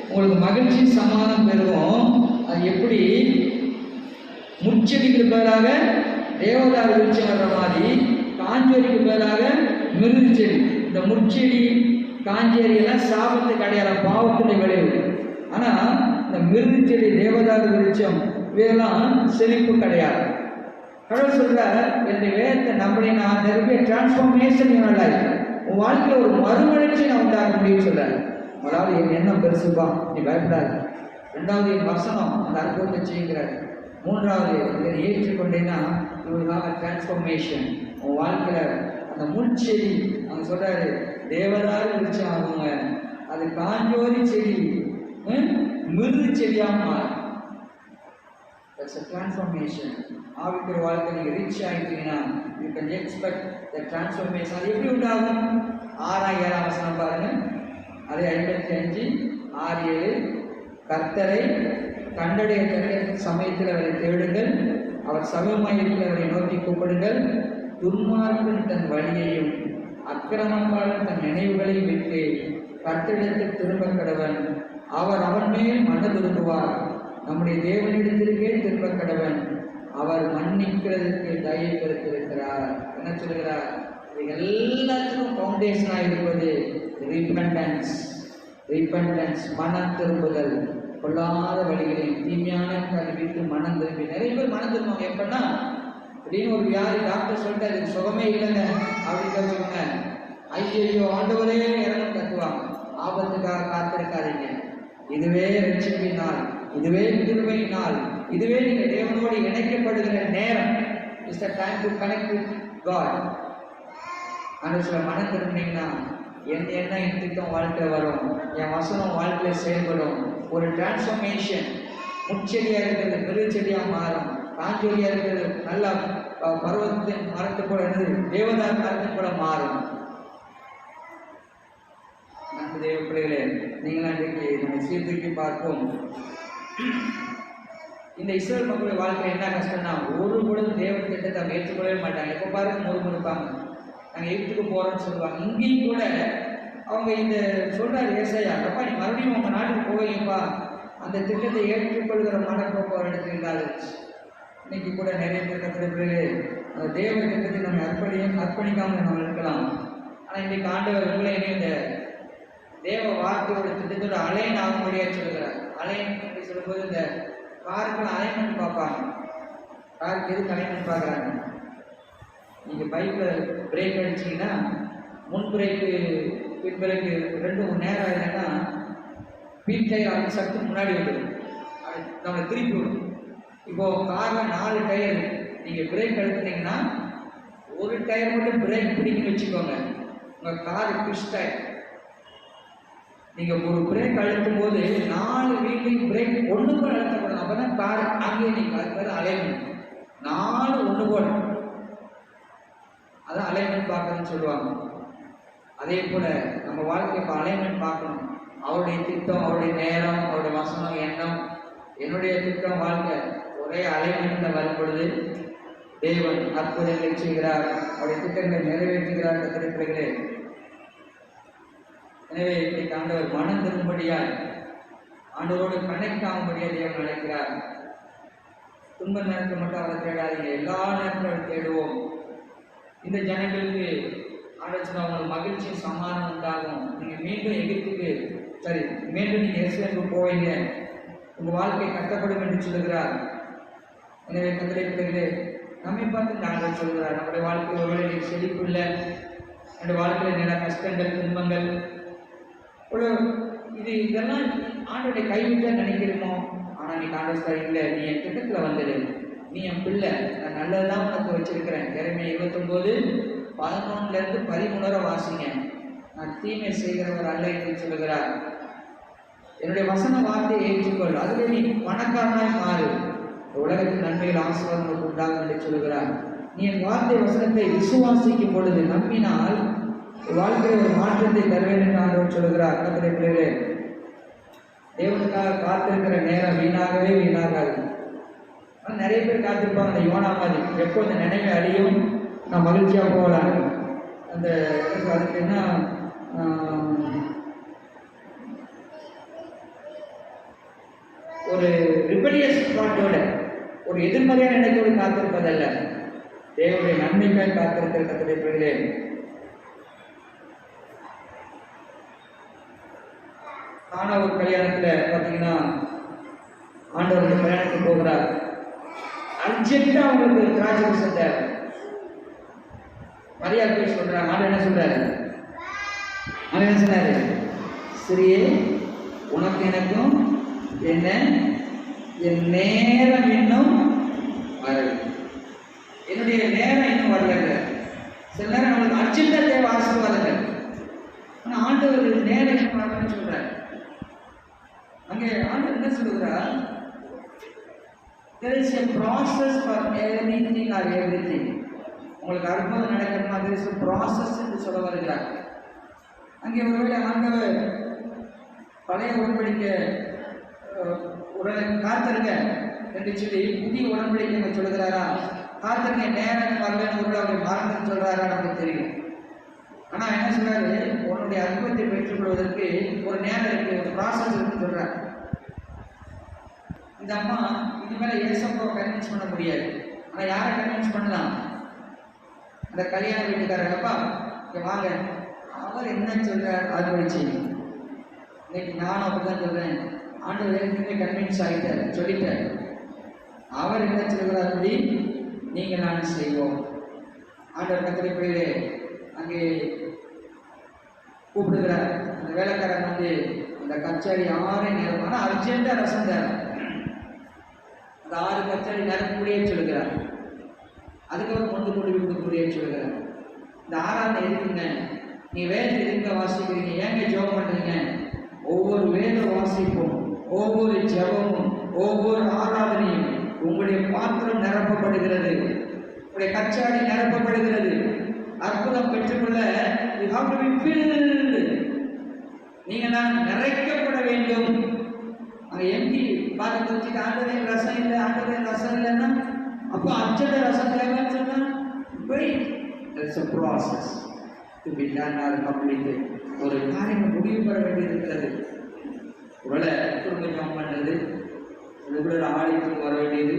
உங்களுக்கு மகிழ்ச்சி சமாதானம் பெறுவோம். அது எப்படி? முட்செடிக்கு பதிலாக தேவதாரு விருட்சம் வர்ற மாதிரி, காஞ்சோரிக்கு பதிலாக மிருது செடி. இந்த முட்செடி காஞ்சேரி எல்லாம் சாபத்துக்கு அடையாளம், பாவத்துடைய விளைவு. ஆனால் இந்த மிருது செடி தேவதாரு விருட்சம் இதெல்லாம் செழிப்பு கிடையாது. கடவுள் சொல்றார், என்னுடைய வேதத்தை நம்பினா நிறைய டிரான்ஸ்ஃபார்மேஷன் உன் வாழ்க்கையில் ஒரு மறுமலர்ச்சி நான் உண்டாக முடியும்னு சொல்றாரு. அதாவது என் எண்ணம் பெருசுப்பா, நீ பயப்படாது. ரெண்டாவது என் வசனம் அந்த அற்புதத்தை செய்கிறார். மூன்றாவது இதை ஏற்றுக்கொண்டேன்னா டிரான்ஸ்ஃபர்மேஷன். உன் வாழ்க்கையில் அந்த முள்செடி அவங்க சொல்றாரு தேவதாரு விருட்சம் ஆகுங்க, அது காஞ்சோரி செடி மிருது செடியாக மாறும். டிரான்ஸ்ஃபர்மேஷன். ஆவிக்குரிய வாழ்க்கை நீங்கள் ரீச் ஆகிட்டீங்கன்னா you can expect the transformation. அது எப்படி உண்டாகும்? 6-7 வசனம் பாருங்க. அதே 55, 6-7. கர்த்தரை கண்டடைய சமயத்தில் அவரை தேடுங்கள், அவர் சமயமாய் இருக்கிறவரை நோக்கி கூப்பிடுங்கள். துன்மார்க்கன் தன் வழியையும் அக்கிரமக்காரன் தன் நினைவுகளையும் விட்டு கர்த்தரிடத்தில் திரும்ப கடவன், அவர் அவன் மேல் மனதுருகுவார். நம்முடைய தேவனிடத்திற்கே திரும்ப கடவன், அவர் மன்னிக்கிறதுக்கு தயை பெருத்திருக்கிறார். என்ன சொல்கிறார்? இது எல்லாத்துக்கும் ஃபவுண்டேஷனாக இருப்பது ரிப்பெண்டன்ஸ். ரிப்பெண்டன்ஸ், மனம் திரும்புதல். கொள்ளாத வழிகளையும் தீமையான கல்விக்கு மனம் திரும்பி. நிறைய பேர் மனம் திரும்புவாங்க. எப்படின்னா அப்படின்னு ஒரு வியாதி டாக்டர் சொல்லிட்டு அதுக்கு சுகமே இல்லைங்க அப்படின்னு சொல்லுவாங்க. ஐயோ ஆண்டவரே இறங்க கத்துவாங்க. ஆபத்துக்காக காத்திருக்காதீங்க. இதுவே ரட்சிப்பினால், இதுவே கிருபையினால், இதுவே நீங்கள் தேவனோடு இணைக்கப்படுகிற நேரம். It's the time to connect with God. ஆனால் சில மனம் திரும்பினீங்கன்னா என்ன என் திட்டம் வாழ்க்கையில் வரும், என் வசனம் வாழ்க்கையில் செயல்படும். ஒரு டிரான்ஸ்ஃபர்மேஷன். முச்செடியாக இருக்கிறது பெருச்செடியாக மாறும், காஞ்சொலியாக இருக்கிறது நல்லா பருவத்தின் மரத்து கூட தேவதார் மரத்து கூட மாறும். தேவ பிள்ளைகளே, நீங்களாம் இன்றைக்கு நம்ம சீர்தூக்கி பார்ப்போம். இந்த இஸ்ரேல் மக்களுடைய வாழ்க்கை என்ன கஷ்டம்னா, ஒரு பொழுது தேவ திட்டத்தை அவங்க ஏற்றுக்கொள்ளவே மாட்டாங்க. எப்போ பாருங்க முறுமுறுப்பாங்க, நாங்கள் எகிப்துக்கு போகிறோம்னு சொல்லுவாங்க. இங்கேயும் கூட அவங்க இந்த சொல்கிறார் ஏசாயா, அப்பா நீ மறுபடியும் உங்கள் நாட்டுக்கு போவீங்கப்பா, அந்த திட்டத்தை ஏற்றுக்கொள்கிற மனப்போக்கு ஒரு இடத்துல இல்லாது. இன்னைக்கு கூட நிறைய பேர் கற்றுக்கிறது அந்த தேவ திட்டத்தை நம்ம அர்ப்பணிக்காமல் நம்ம இருக்கலாம். ஆனால் இன்றைக்கு ஆண்டவர் உங்களையும் இந்த தேவ வார்த்தையோட திட்டத்தோட அலைன் ஆகும்படியாக சொல்கிறார். அலைன் என்று சொல்லும்போது இந்த காருக்குள்ள அலைன்மெண்ட் பார்ப்பாங்க. காருக்கு எதுக்கு அலைன்மெண்ட் பார்க்குறாங்க? நீங்கள் பைக்கில் பிரேக் அடிச்சிங்கன்னா முன் பிரேக்கு பின் பிரேக்கு ரெண்டும் நேரம் ஆகிடுன்னா பின் டயர் அந்த சத்து முன்னாடி வந்துடும், அது நம்மளை திருப்பி விடும். இப்போது காரில் 4 டயர், நீங்கள் பிரேக் அழுத்தினீங்கன்னா ஒரு டயர் மட்டும் பிரேக் பிடிக்குன்னு வச்சுக்கோங்க, உங்கள் கார் புஷ் டயர். நீங்கள் ஒரு பிரேக் அழுத்தும் போது 4 வீட்லையும் பிரேக் ஒன்று போல் அழுத்தப்படணும். அப்போ தான் கார் அங்கேயே நீங்கள் அது பேர் அலைன்மெண்ட். 4 ஒன்று போல், அதான் அலைன்மெண்ட் பார்க்கணும்னு சொல்லுவாங்க. அதே போல் நம்ம வாழ்க்கை இப்போ அலைன்மெண்ட் பார்க்கணும். அவருடைய திட்டம், அவருடைய நேரம், அவருடைய வசனம், எண்ணம், என்னுடைய திட்டம், வாழ்க்கை ஒரே அலைன்மெண்ட்டில் வரும் பொழுது தேவன் அற்புதங்களை செய்கிறார், அவருடைய திட்டங்களை நிறைவேற்றுகிறார். கத்திரிப்பிள்ளைகளே, எனவே இன்றைக்கு ஆண்டவர் மனம் திரும்படியால், ஆண்டவரோடு கனெக்ட் ஆகும்படியாக தேவன் அழைக்கிறார். துன்ப நேரத்தில் மட்டும் அவரை தேடாதீங்க, எல்லா நேரத்திலும் அவரை தேடுவோம். இந்த ஜனங்களுக்கு ஆண்டவர் அவங்களுக்கு மகிழ்ச்சியும் சமாதானம் உண்டாகும். நீங்கள் மீண்டும் எகிப்துக்கு மீண்டும் நீங்கள் எருசலேமுக்கு போவீங்க, உங்கள் வாழ்க்கை கட்டப்படும் என்று சொல்லுகிறார். எனவே கத்திரிப்பிள்ளைகளே, நம்மை பார்த்து இந்த ஆண்டவர் சொல்கிறார், நம்முடைய வாழ்க்கை ஒருவேளை செழிப்பு இல்லை, என்னுடைய வாழ்க்கையில் நிறைய கஷ்டங்கள், துன்பங்கள், இதெல்லாம் ஆண்டோடைய கைவிட்ட நினைக்கிறோமோ. ஆனால் நீ ஆண்டவர் இல்லை, நீ என் திட்டத்தில் வந்துடு, நீ என் பிள்ளை, நான் நல்லதுதான் உனக்கு வச்சிருக்கிறேன். எரேமியா 29:11-13 வாசிங்க. நான் தீமை செய்கிறவர் அல்ல என்று சொல்லுகிறார். என்னுடைய வசன வார்த்தையை ஏற்றுக்கொள், அதில் நீ பணக்காரனாய் மாறு, உலகத்தின் நன்மைகள் ஆசீர்வாதங்களுக்கு உண்டாகும் என்று சொல்லுகிறார். நீ என் வார்த்தை வசனத்தை விசுவாசிக்கும் பொழுது, நம்பினால் வாழ்க்கையில் ஒரு மாற்றத்தை தருவேன் என்று ஆண்டவர் சொல்லுகிறார். கர்த்தருடைய பிள்ளைகளே, தேவனுக்காக காத்திருக்கிற நேரம் வீணாகவே வீணாகாது. ஆனால் நிறைய பேர் காத்திருப்பாங்க, அந்த யோனா மாதிரி, எப்போ இந்த நினைவை அழியும் நான் மகிழ்ச்சியாக போகலாம். அந்த அதுக்கு என்ன ஒரு ரிபலியஸ் தாட்டோட, ஒரு எதிர்மறையான எண்ணத்தோடு காத்திருப்பதல்ல, தேவனுடைய நன்மைக்காக காத்திருக்கிற கர்த்தருடைய பிள்ளைகளே. ஆனால் ஒரு கல்யாணத்தில் பார்த்தீங்கன்னா ஆண்டவர் வந்து கல்யாணத்துக்கு போகிறார். அர்ஜென்ட்டாக அவங்களுக்கு திராட்சை ரசம் தேவை. மரியாதை போய் சொல்கிறாங்க. ஆண்டு என்ன சொல்கிறாரு? அவன் என்ன சொன்னாரு? சரியே, உனக்கு எனக்கும் என்ன, என் நேரம் இன்னும் வரல, என்னுடைய நேரம் இன்னும் வரலங்க. சில நேரம் நம்மளுக்கு அர்ஜென்டா தேவை ஆசீர்வாதங்கள், ஆனா ஆண்டவர் நேரம் இன்னும் வரலன்னு சொல்றாரு. அங்கே ஆண்டவர் என்ன சொல்லுகிறார்? There is a process for anything or everything. உங்களுக்கு அற்புதம் நடக்கணுமா, there is a process என்று சொல்ல வருகிறார். அங்கே ஒருவேளை ஆண்டவர் பழைய உடன்படிக்கை உடனே காத்திருங்க என்று சொல்லி புதிய உடன்படிக்கை சொல்லுகிறாரா? காத்திருங்க, நேரம் வரலன்னு ஒருவேளை அவர் மறந்து சொல்றாரா நமக்கு தெரியும். ஆனா என்ன சொல்றாரு? உன்னுடைய அற்புதத்தை பெற்றுக்கொள்வதற்கு ஒரு நேரம் இருக்கு, ஒரு ப்ராசஸ் இருக்குன்னு சொல்றாரு. இந்த அம்மா இனிமேல ஏசப்பாவை கன்வின்ஸ் பண்ண முடியாது. ஆனா யாரை கன்வின்ஸ் பண்ணலாம்? அந்த கல்யாண வீட்டுக்காரர், அப்பா இங்க வாங்க, அவர் என்ன சொல்றார் அது செய்யும். இன்னைக்கு நானும் அப்படிதான் சொல்றேன், ஆண்டவர் ஏற்கனவே கன்வின்ஸ் ஆகிட்டார், சொல்லிட்டார். அவர் என்ன சொல்கிறார், அப்படி நீங்க நான் செய்வோம். ஆண்டவர் கத்திரி போயிடு அங்கே கூப்பிடுகிறார். அந்த வேலைக்காரன் வந்து அந்த கச்சாடி 6 நேரம், ஆனால் அர்ஜென்டா ரசம் தேவை, அந்த 6 கச்சாடி நிரப்பக்கூடிய சொல்லுகிறார். அதுக்கு அவர் கொண்டு கொடுக்கக்கூடிய சொல்லுகிறார். இந்த 6ஆவது எதுக்குங்க? நீ வேதத்தை எதுக்க வாசிக்கிறீங்க, ஏங்க ஜெபம் பண்றீங்க? ஒவ்வொரு வேத வாசிப்பும், ஒவ்வொரு ஜெபமும், ஒவ்வொரு ஆராதனையும் உங்களுடைய பாத்திரம் நிரப்பப்படுகிறது, உங்களுடைய கச்சாடி நிரப்பப்படுகிறது. அற்புதம் பெற்றுக்கொள்ள you have to be filled. நீங்க நான் நிறைக்கப்பட வேண்டும். அங்க எம்டி பாத்திரத்தை வச்சுட்டு ஆண்டவரே ரசம் இல்லை, ஆண்டவரே ரசம் இல்லைன்னா அப்போ அச்சத ரசம் தேவைன்னு சொன்னா wait, there is a process to be done or completed. ஒரு காரியம் முடிவு பெற வேண்டியிருக்கிறது. ஒருவேளை குடும்ப ஜெபம் பண்றது, ரெகுலர் ஆலயத்துக்கு வர வேண்டியது,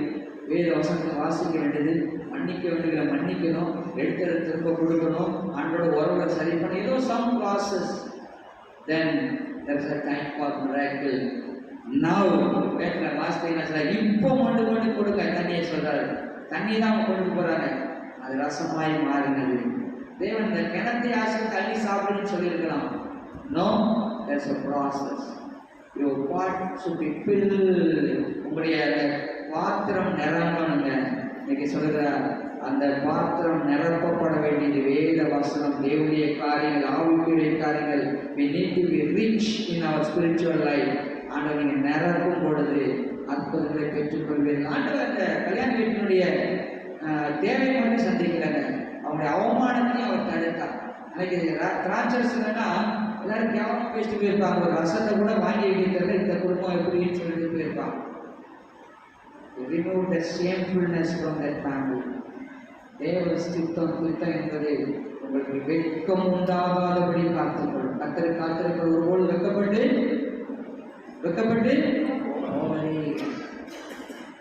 வேத வசனத்தை வாசிக்க வேண்டியது, மன்னிக்க வேண்டியதை மன்னிக்கணும், எடுத்ததை திரும்ப கொடுக்கணும், ஆண்டோட உறவை சரி பண்ண ஏதோ some process. Then there is a time for miracle. Now வேட்ல வாசித்தீங்கன்னா சொல்ல இப்போ கொண்டு கொடுக்க தண்ணியை சொல்றாரு. தண்ணி தான் அவங்க கொண்டு போறாங்க, அது ரசமாய் மாறினது. தேவன் இந்த கிணத்தை ஆசை தண்ணி சாப்பிடுன்னு சொல்லியிருக்கலாம். No, there is a process. Your pot should be filled. உங்களுடைய பாத்திரம் நிரம்பணுங்க. இன்னைக்கு சொல்லுகிறார், அந்த பாத்திரம் நிரப்பப்பட வேண்டியது வேத வசனம், தேவனுடைய காரியங்கள், ஆவிக்குரிய காரியங்கள். We need to be rich in our spiritual life. ஆண்டவர் நீங்க நிரப்பும் பொழுது அற்புதங்களை பெற்றுக்கொள்வீர்கள். ஆண்டவர் அந்த கல்யாண வீட்டினுடைய தேவை மட்டும் சந்திக்கிறாங்க, அவங்களுடைய அவமானத்தையும் அவர் தடுத்தார். அன்னைக்கு திராட்சரசு இல்லைன்னா எல்லாரும் கேவலம் பேசிட்டு போயிருப்பாங்க, ஒரு ரசத்தை கூட வாங்கி வைக்கிறதுல இந்த குடும்பம் எப்படின்னு சொல்லிட்டு போயிருப்பாங்க. Remove the shamefulness from that family. தேவ சித்தம் என்பதை உங்களுக்கு வெட்கம் உண்டாகாதபடி காத்துக்கொள்ளும். கத்தரை காத்திருக்கிற ஒருபோது வெட்கப்பட்டு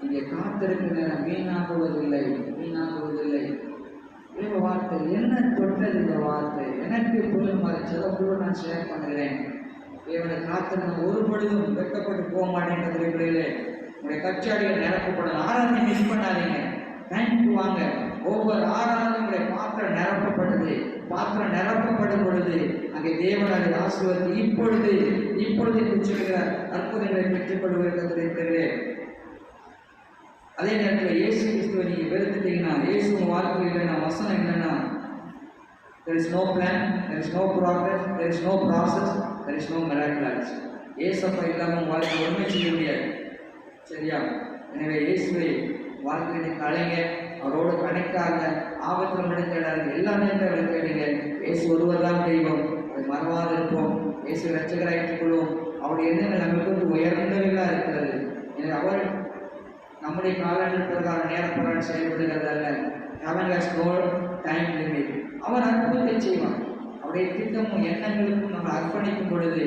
இங்கே காத்திருக்கிற வீணாகுவதில்லை. தேவ வார்த்தை என்ன தொட்டது? இந்த வார்த்தை எனக்கு புரியும் சிலப்போடு நான் ஷேர் பண்ணுகிறேன். தேவனை காத்திருந்த ஒரு பொழுதும் வெட்கப்பட்டு போக மாட்டேங்கிறதுலே உங்களுடைய கச்சாடிகள் நிரப்பப்படும். ஆராதனை மிஸ் பண்ணாதீங்க, டைமுக்கு வாங்க. ஒவ்வொரு ஆராதனையுடைய பாத்திரம் நிரப்பப்பட்டது. பாத்திரம் நிரப்பப்படும் பொழுது அங்கே தேவனுடைய ஆசீர்வாதத்தை இப்பொழுது சொல்கிறார், அற்புதங்களை பெற்றுக்கொள்வதற்கு. அதே நேரத்தில் இயேசு கிறிஸ்துவை நீங்க வெறுத்துட்டீங்கன்னா, இயேசு வாழ்க்கை இல்லைன்னா, வசனம் இல்லைன்னா, there is no plan, there is no progress, there is no process, there is no miracles. இயேசப்பா இல்லாம வாழ்க்கை ஒன்றுமே செய்ய முடியாது. சரியா? எனவே இயேசுவை வாழ்க்கையை அழைங்க, அவரோடு கணக்காக, ஆபத்தில் மனிதர்கள் எல்லா நேரத்தையும் தேடுங்க. இயேசு ஒருவர் தான் தெய்வம், அதை மறவாது இருப்போம். இயேசு ரட்சகராக ஏற்றுக்கொள்வோம். அவருடைய எண்ணங்கள் நமக்கு உயர்ந்தவர்களாக இருக்கிறது. எனவே அவர் நம்முடைய காலங்கள் பிரகாரம் நேரப்படாமல் செயல்படுகிறதல்ல. Heaven has no time limit. அவர் அற்புதத்தை செய்வார். அவருடைய திட்டமும் எண்ணங்களுக்கும் நம்ம அர்ப்பணிக்கும் பொழுது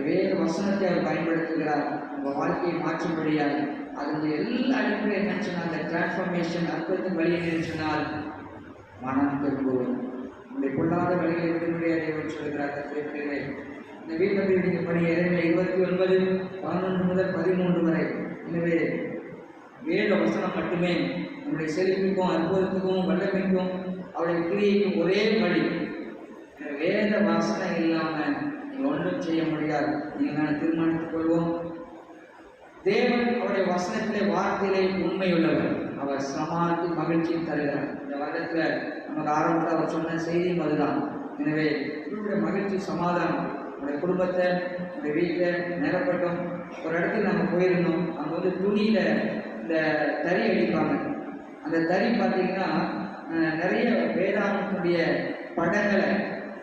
வேறு வசனத்தை அவர் பயன்படுத்துகிறார். நம்ம வாழ்க்கையை மாற்றும்படியாக அதனுடைய எல்லா அடிப்படையும் என்னன்னு சொன்னால், அந்த டிரான்ஸ்ஃபர்மேஷன் அற்புதத்தின் வழியில் சொன்னால் மனம் திரும்புவோம். நம்முடைய பொல்லாத வழிகளை விடுமுறையாக தேவன் சொல்கிறார். கேட்கிறே இந்த வீட்டில் நீங்கள் பணி இறைமை 29:11 முதல் 13 வரை. எனவே வேத வசனம் மட்டுமே நம்முடைய செழிப்புக்கும் அற்புதத்துக்கும் வல்லமைக்கும் அவருடைய கிரியைக்கும் ஒரே வழி. வேத வசனம் இல்லாமல் நீங்கள் ஒன்றும் செய்ய முடியாது. நீங்கள் நான் தீர்மானித்துக் கொள்வோம். தேவன் அவருடைய வசனத்திலே வார்த்தையிலே உண்மையுள்ளவர். அவர் சமாதி மகிழ்ச்சியும் தருகிறார். இந்த வருடத்துல நமக்கு ஆரம்பத்தில் அவர் சொன்ன செய்தியும் அதுதான். எனவே இவருடைய மகிழ்ச்சி சமாதானம் நம்முடைய குடும்பத்தை நம்முடைய வீட்டில் நிரப்பட்டும். ஒரு இடத்துல நம்ம போயிருந்தோம். அங்கே வந்து துணியில இந்த தறி அடிப்பாங்க. அந்த தறி பார்த்தீங்கன்னா நிறைய வேதாந்தத்துடைய படங்களை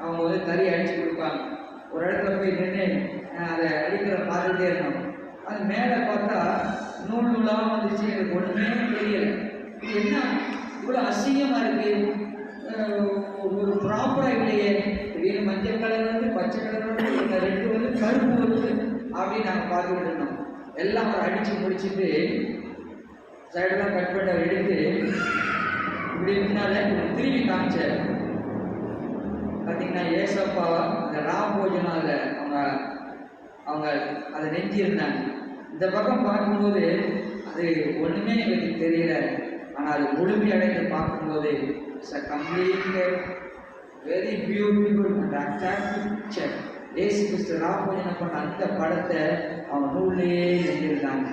அவங்க வந்து தறி அடிச்சு கொடுப்பாங்க. ஒரு இடத்துல போய் நின்று அதை அடிக்கிற பார்த்துட்டே இருந்தோம். அது மேலே பார்த்தா நூல் நூலாக வந்துச்சு. எனக்கு ஒன்றுமே தெரியல, இது என்ன இவ்வளோ அசிங்கமாக இருக்கு, ஒரு ப்ராப்பராக இல்லையே. திடீர்னு மஞ்சள் கலர் வந்து பச்சை கலர் வந்து இந்த ரெண்டு வந்து கருப்பு வருது அப்படின்னு நாங்கள் பார்த்துக்கிட்டு இருந்தோம். எல்லாம் அவர் அடித்து முடிச்சுட்டு சைடெல்லாம் கட் பண்ண எடுத்து இப்படி இருந்தால திரும்பி காமிச்சார். பார்த்தீங்கன்னா ஏசப்பா அந்த ராமபோஜனம் அதில் அவங்க அதை நெஞ்சிருந்தாங்க. இந்த பக்கம் பார்க்கும்போது அது ஒன்றுமே எங்களுக்கு தெரியல. ஆனால் அது முழுமை அடைந்து பார்க்கும்போது it's a complete very beautiful and attractive picture. ஏசு கிறிஸ்து ராமபோஜனம் பண்ண அந்த படத்தை அவங்க நூல்லையே நெஞ்சிருந்தாங்க.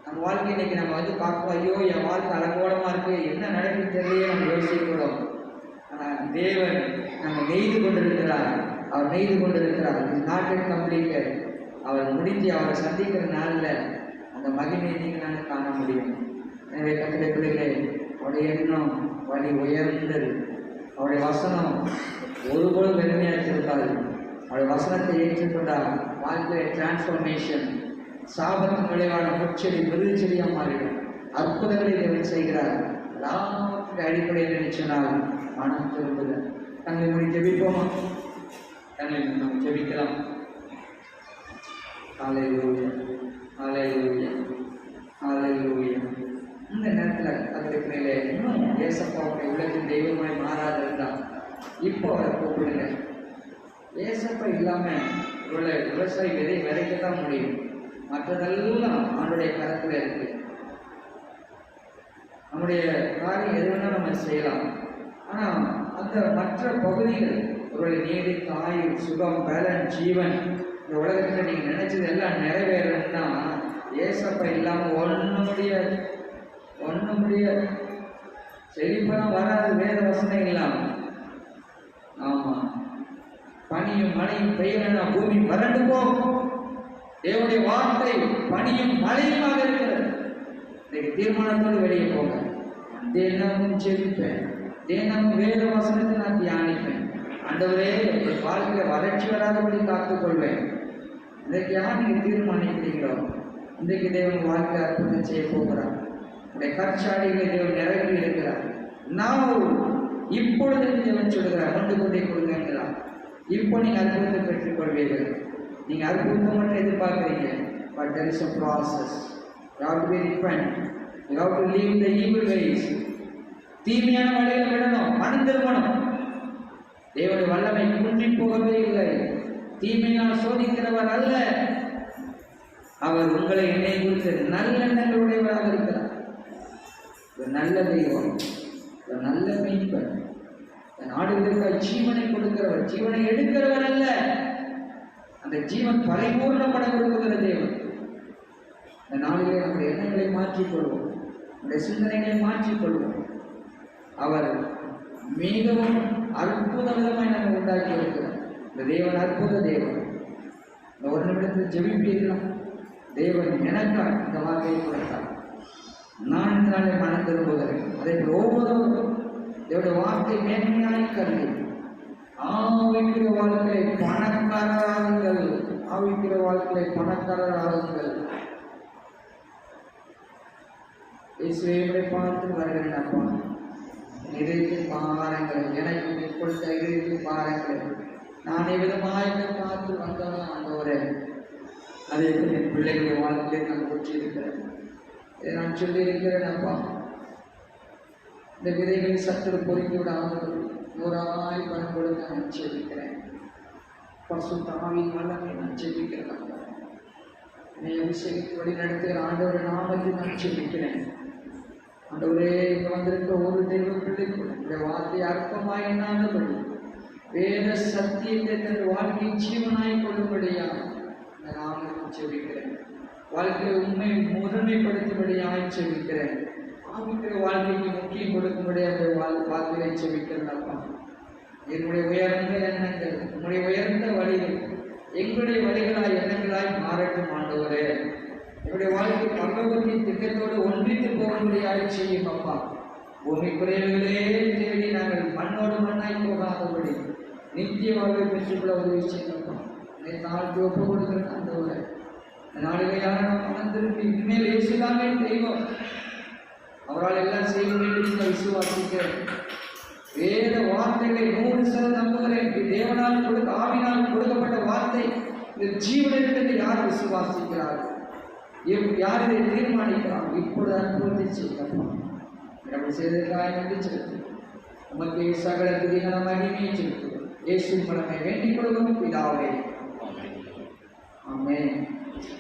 நம்ம வாழ்க்கை இன்னைக்கு நம்ம வந்து பார்ப்போம், ஐயோ என் வாழ்க்கை அலங்கோலமாக இருக்குது, என்ன நடக்குன்னு தெரியலையே நம்ம யோசிக்கிறோம். ஆனால் தேவன் நம்ம நெய்து கொண்டிருக்கிறார். அவர் நெய்து கொண்டிருக்கிறார். இது நாட் எட் கம்ப்ளீட்டட். அவர் முடிஞ்சு அவரை சந்திக்கிற நாளில் அந்த மகிமையை நீங்கள் நாங்கள் காண முடியும். எனவே கத்திர பிள்ளைகளே, அவருடைய எண்ணம் வழி உயர்ந்தது. அவருடைய வசனம் ஒருபோதும் வெறுமையாச்சிருக்காது. அவருடைய வசனத்தை ஏற்றுக்கொண்டால் வாழ்க்கையை டிரான்ஸ்ஃபர்மேஷன், சாபத்தின் விளைவான முச்செடி விருது செடியாக மாறிடும். அற்புதங்களை தேவன் செய்கிறார். எல்லாத்துக்கு அடிப்படையில் நினைச்சனால் மனம் திரும்புது. தங்களை மொழி ஜெபிப்போமா? தங்களை நம்ம ஜெபிக்கலாம். ஹல்லேலூயா, ஹல்லேலூயா, ஹல்லேலூயா. இந்த நேரத்தில் கத்திரிக்கையிலே இன்னும் ஏசப்பாவுடைய உள்ளத்தின் தெய்வமாய் மாறாத இருந்தால் இப்போ அவரை கூப்பிடுங்க. ஏசப்பா இல்லாமல் இவ்வளோ விவசாயி விதைக்க தான் முடியும். மற்றதெல்லாம் அவனுடைய கரத்தில் இருக்கு. நம்முடைய காரியம் எது வேணால் நம்ம செய்யலாம். ஆனால் அந்த மற்ற பகுதிகள் ஒரு நீதி, ஆயுள், சுகம், பலன், ஜீவன், இந்த உலகத்தில் நீங்கள் நினைச்சது எல்லாம் நிறைவேறணும்னா ஏசப்பா இல்லாமல் ஒன்றும் முடியாது, ஒன்றும் முடியாது. செழிப்பெல்லாம் வராது வேத வசனம் இல்லாமல். ஆமாம், பனியும் மழையும் பெய்யலன்னா பூமி வறண்டு போகும். தேவனுடைய வார்த்தை பனியும் மழையுமாக இருக்கிறது. இன்னைக்கு தீர்மானத்தோடு வெளியே போங்க. தினமும் ஜெபிப்பேன், தினமும் வேத வசனத்தை நான் தியானிப்பேன். ஆண்டவரே, என் வாழ்க்கையில வறட்சி வராதபடி காத்துக்கொள்வேன். இன்றைக்கு யார் நீங்கள் தீர்மானிக்கிறீங்களோ இன்றைக்கு தேவன் வாழ்க்கை அற்புதம் செய்ய போகிறார். உடைய கற்சாடிகளை தேவன் நிறைவேறி இருக்கிறார். நான் இப்பொழுது தேவன் சொல்கிறார், கொண்டு கொண்டே கொடுங்கிறார். இப்போ நீங்கள் அற்புதத்தை பெற்றுக் கொள்வீர்கள். நீங்கள் அற்புதம் மட்டும் எதிர்பார்க்குறீங்க. But there is a process. You have to be repent. You have to leave the evil ways. தீமையான வழிகளை விடணும், மனம் திரும்பணும். தேவனுடைய வல்லமை குன்றி போகவே இல்லை. தீமையால் சோதிக்கிறவர் அல்ல. அவர் உங்களை என்னை குறித்து நல்லெண்ணங்களுடையவராக இருக்கிறார். ஒரு நல்ல தெய்வம், ஒரு நல்ல மீட்பர், நாடுகளுக்கு ஜீவனை கொடுக்கிறவர், ஜீவனை எடுக்கிறவர் அல்ல. அந்த ஜீவன் பரிபூர்ணப்பட விரும்புகிற தேவன். இந்த நாளிலே நம்முடைய எண்ணங்களை மாற்றிக்கொள்வோம், நம்முடைய சிந்தனைகளை மாற்றிக்கொள்வோம். அவர் மிகவும் அற்புத விதமாய் நம்ம உண்டாக்கி இருக்கிறார். இந்த தேவன் அற்புத தேவன். இந்த ஒரு நிமிடத்தில் ஜெபிப்பீர்களா? தேவன் எனக்காக இந்த வார்த்தையை கொடுத்தார். நான் இந்த நாளை மனம் திரும்புகிறேன். அதை ஒவ்வொருவரும் தேவனுடைய வார்த்தை மேன்மையாய் கருதி ஆவிக்கிற வாழ்க்கையை பணக்காரராகுங்கள். ஆவிக்கிற வாழ்க்கையை பணக்காரராகுங்கள். இயேசுவை பார்த்து வருகிறேன் அப்பா, இதயத்தை பாருங்கள், எனக்கு கொடுத்த இதயத்தை பாருங்கள். நான் எவ்விதமாய் பார்த்து வந்தவன் ஆண்டவரே, அதே என் பிள்ளைகளுடைய வாழ்க்கையை நான் கொற்றி இருக்கிறேன். இதை நான் சொல்லி இருக்கிறேன் அப்பா. இந்த விதைகளை சற்று பொறுக்கி விடாமல் நூறாய் பணம் கொடுக்க நான் ஜெபிக்கிறேன். பரிசுத்த ஆவியின் வல்லமை நான் ஜெபிக்கிறேன். என்னை அபிஷேகத்தை வழி நடத்துகிற ஆண்டவரை நாமத்தில் நான் ஜெபிக்கிறேன். ஆண்டவரே, இங்க வந்திருக்க ஒரு தெய்வ பிள்ளைக்குள் இந்த வார்த்தை அர்த்தமாய் என்னாதபடி வேத சத்தியத்தை தன் வாழ்க்கையை ஜீவனாய் கொள்ளும்படியா இந்த நாமத்தில் ஜெபிக்கிறேன். வாழ்க்கையை உண்மை முதன்மைப்படுத்தும்படியாக செபிக்கிறேன். ஆவிக்கிற வாழ்க்கைக்கு முக்கியம் கொடுக்கும்படியாக வார்த்தையை செபிக்கிறேன். அப்பா, என்னுடைய உயர்ந்த எண்ணங்கள், உங்களுடைய உயர்ந்த வழிகள் எங்களுடைய வழிகளாய் எண்ணங்களாய் மாறட்டும் ஆண்டவரே. என்னுடைய வாழ்க்கை பரலோகத்தின் திட்டத்தோடு ஒன்றித்து போகும்படியாக செய்யும் அப்பா. பூமி குறைவுகளே தேடி நாங்கள் மண்ணோடு மண்ணாய் போகாதபடி நித்திய வாழ்வை பெற்றுக்கொள்ள உதவி செய்யப்பா. என்னை தாழ்த்தி ஒப்பு கொடுக்கிற ஆண்டவரே, நாடுகையாக நாம் மனம் திரும்பி இனிமேல் இயேசுதாமே தெய்வம், அவரால் எல்லாம் செய்ய வேண்டும் விசுவாசிக்கிறேன். வேத வார்த்தைகளை 100% நம்புகிறேன். தேவனால் ஆவினால் கொடுக்கப்பட்ட வார்த்தை இந்த ஜீவனிற்கு யார் விசுவாசிக்கிறார்கள், யார் இதை தீர்மானிக்கிறார்? இப்பொழுது அனுபவத்தை செய்யலாம். நம்ம செய்ததற்காக நன்றி செலுத்தும். உமக்கு சகல துதிகளை மகிமையை செலுத்தும். இயேசு மனமை வேண்டிக் கொள்வோம் பிதாவே. ஆமென்.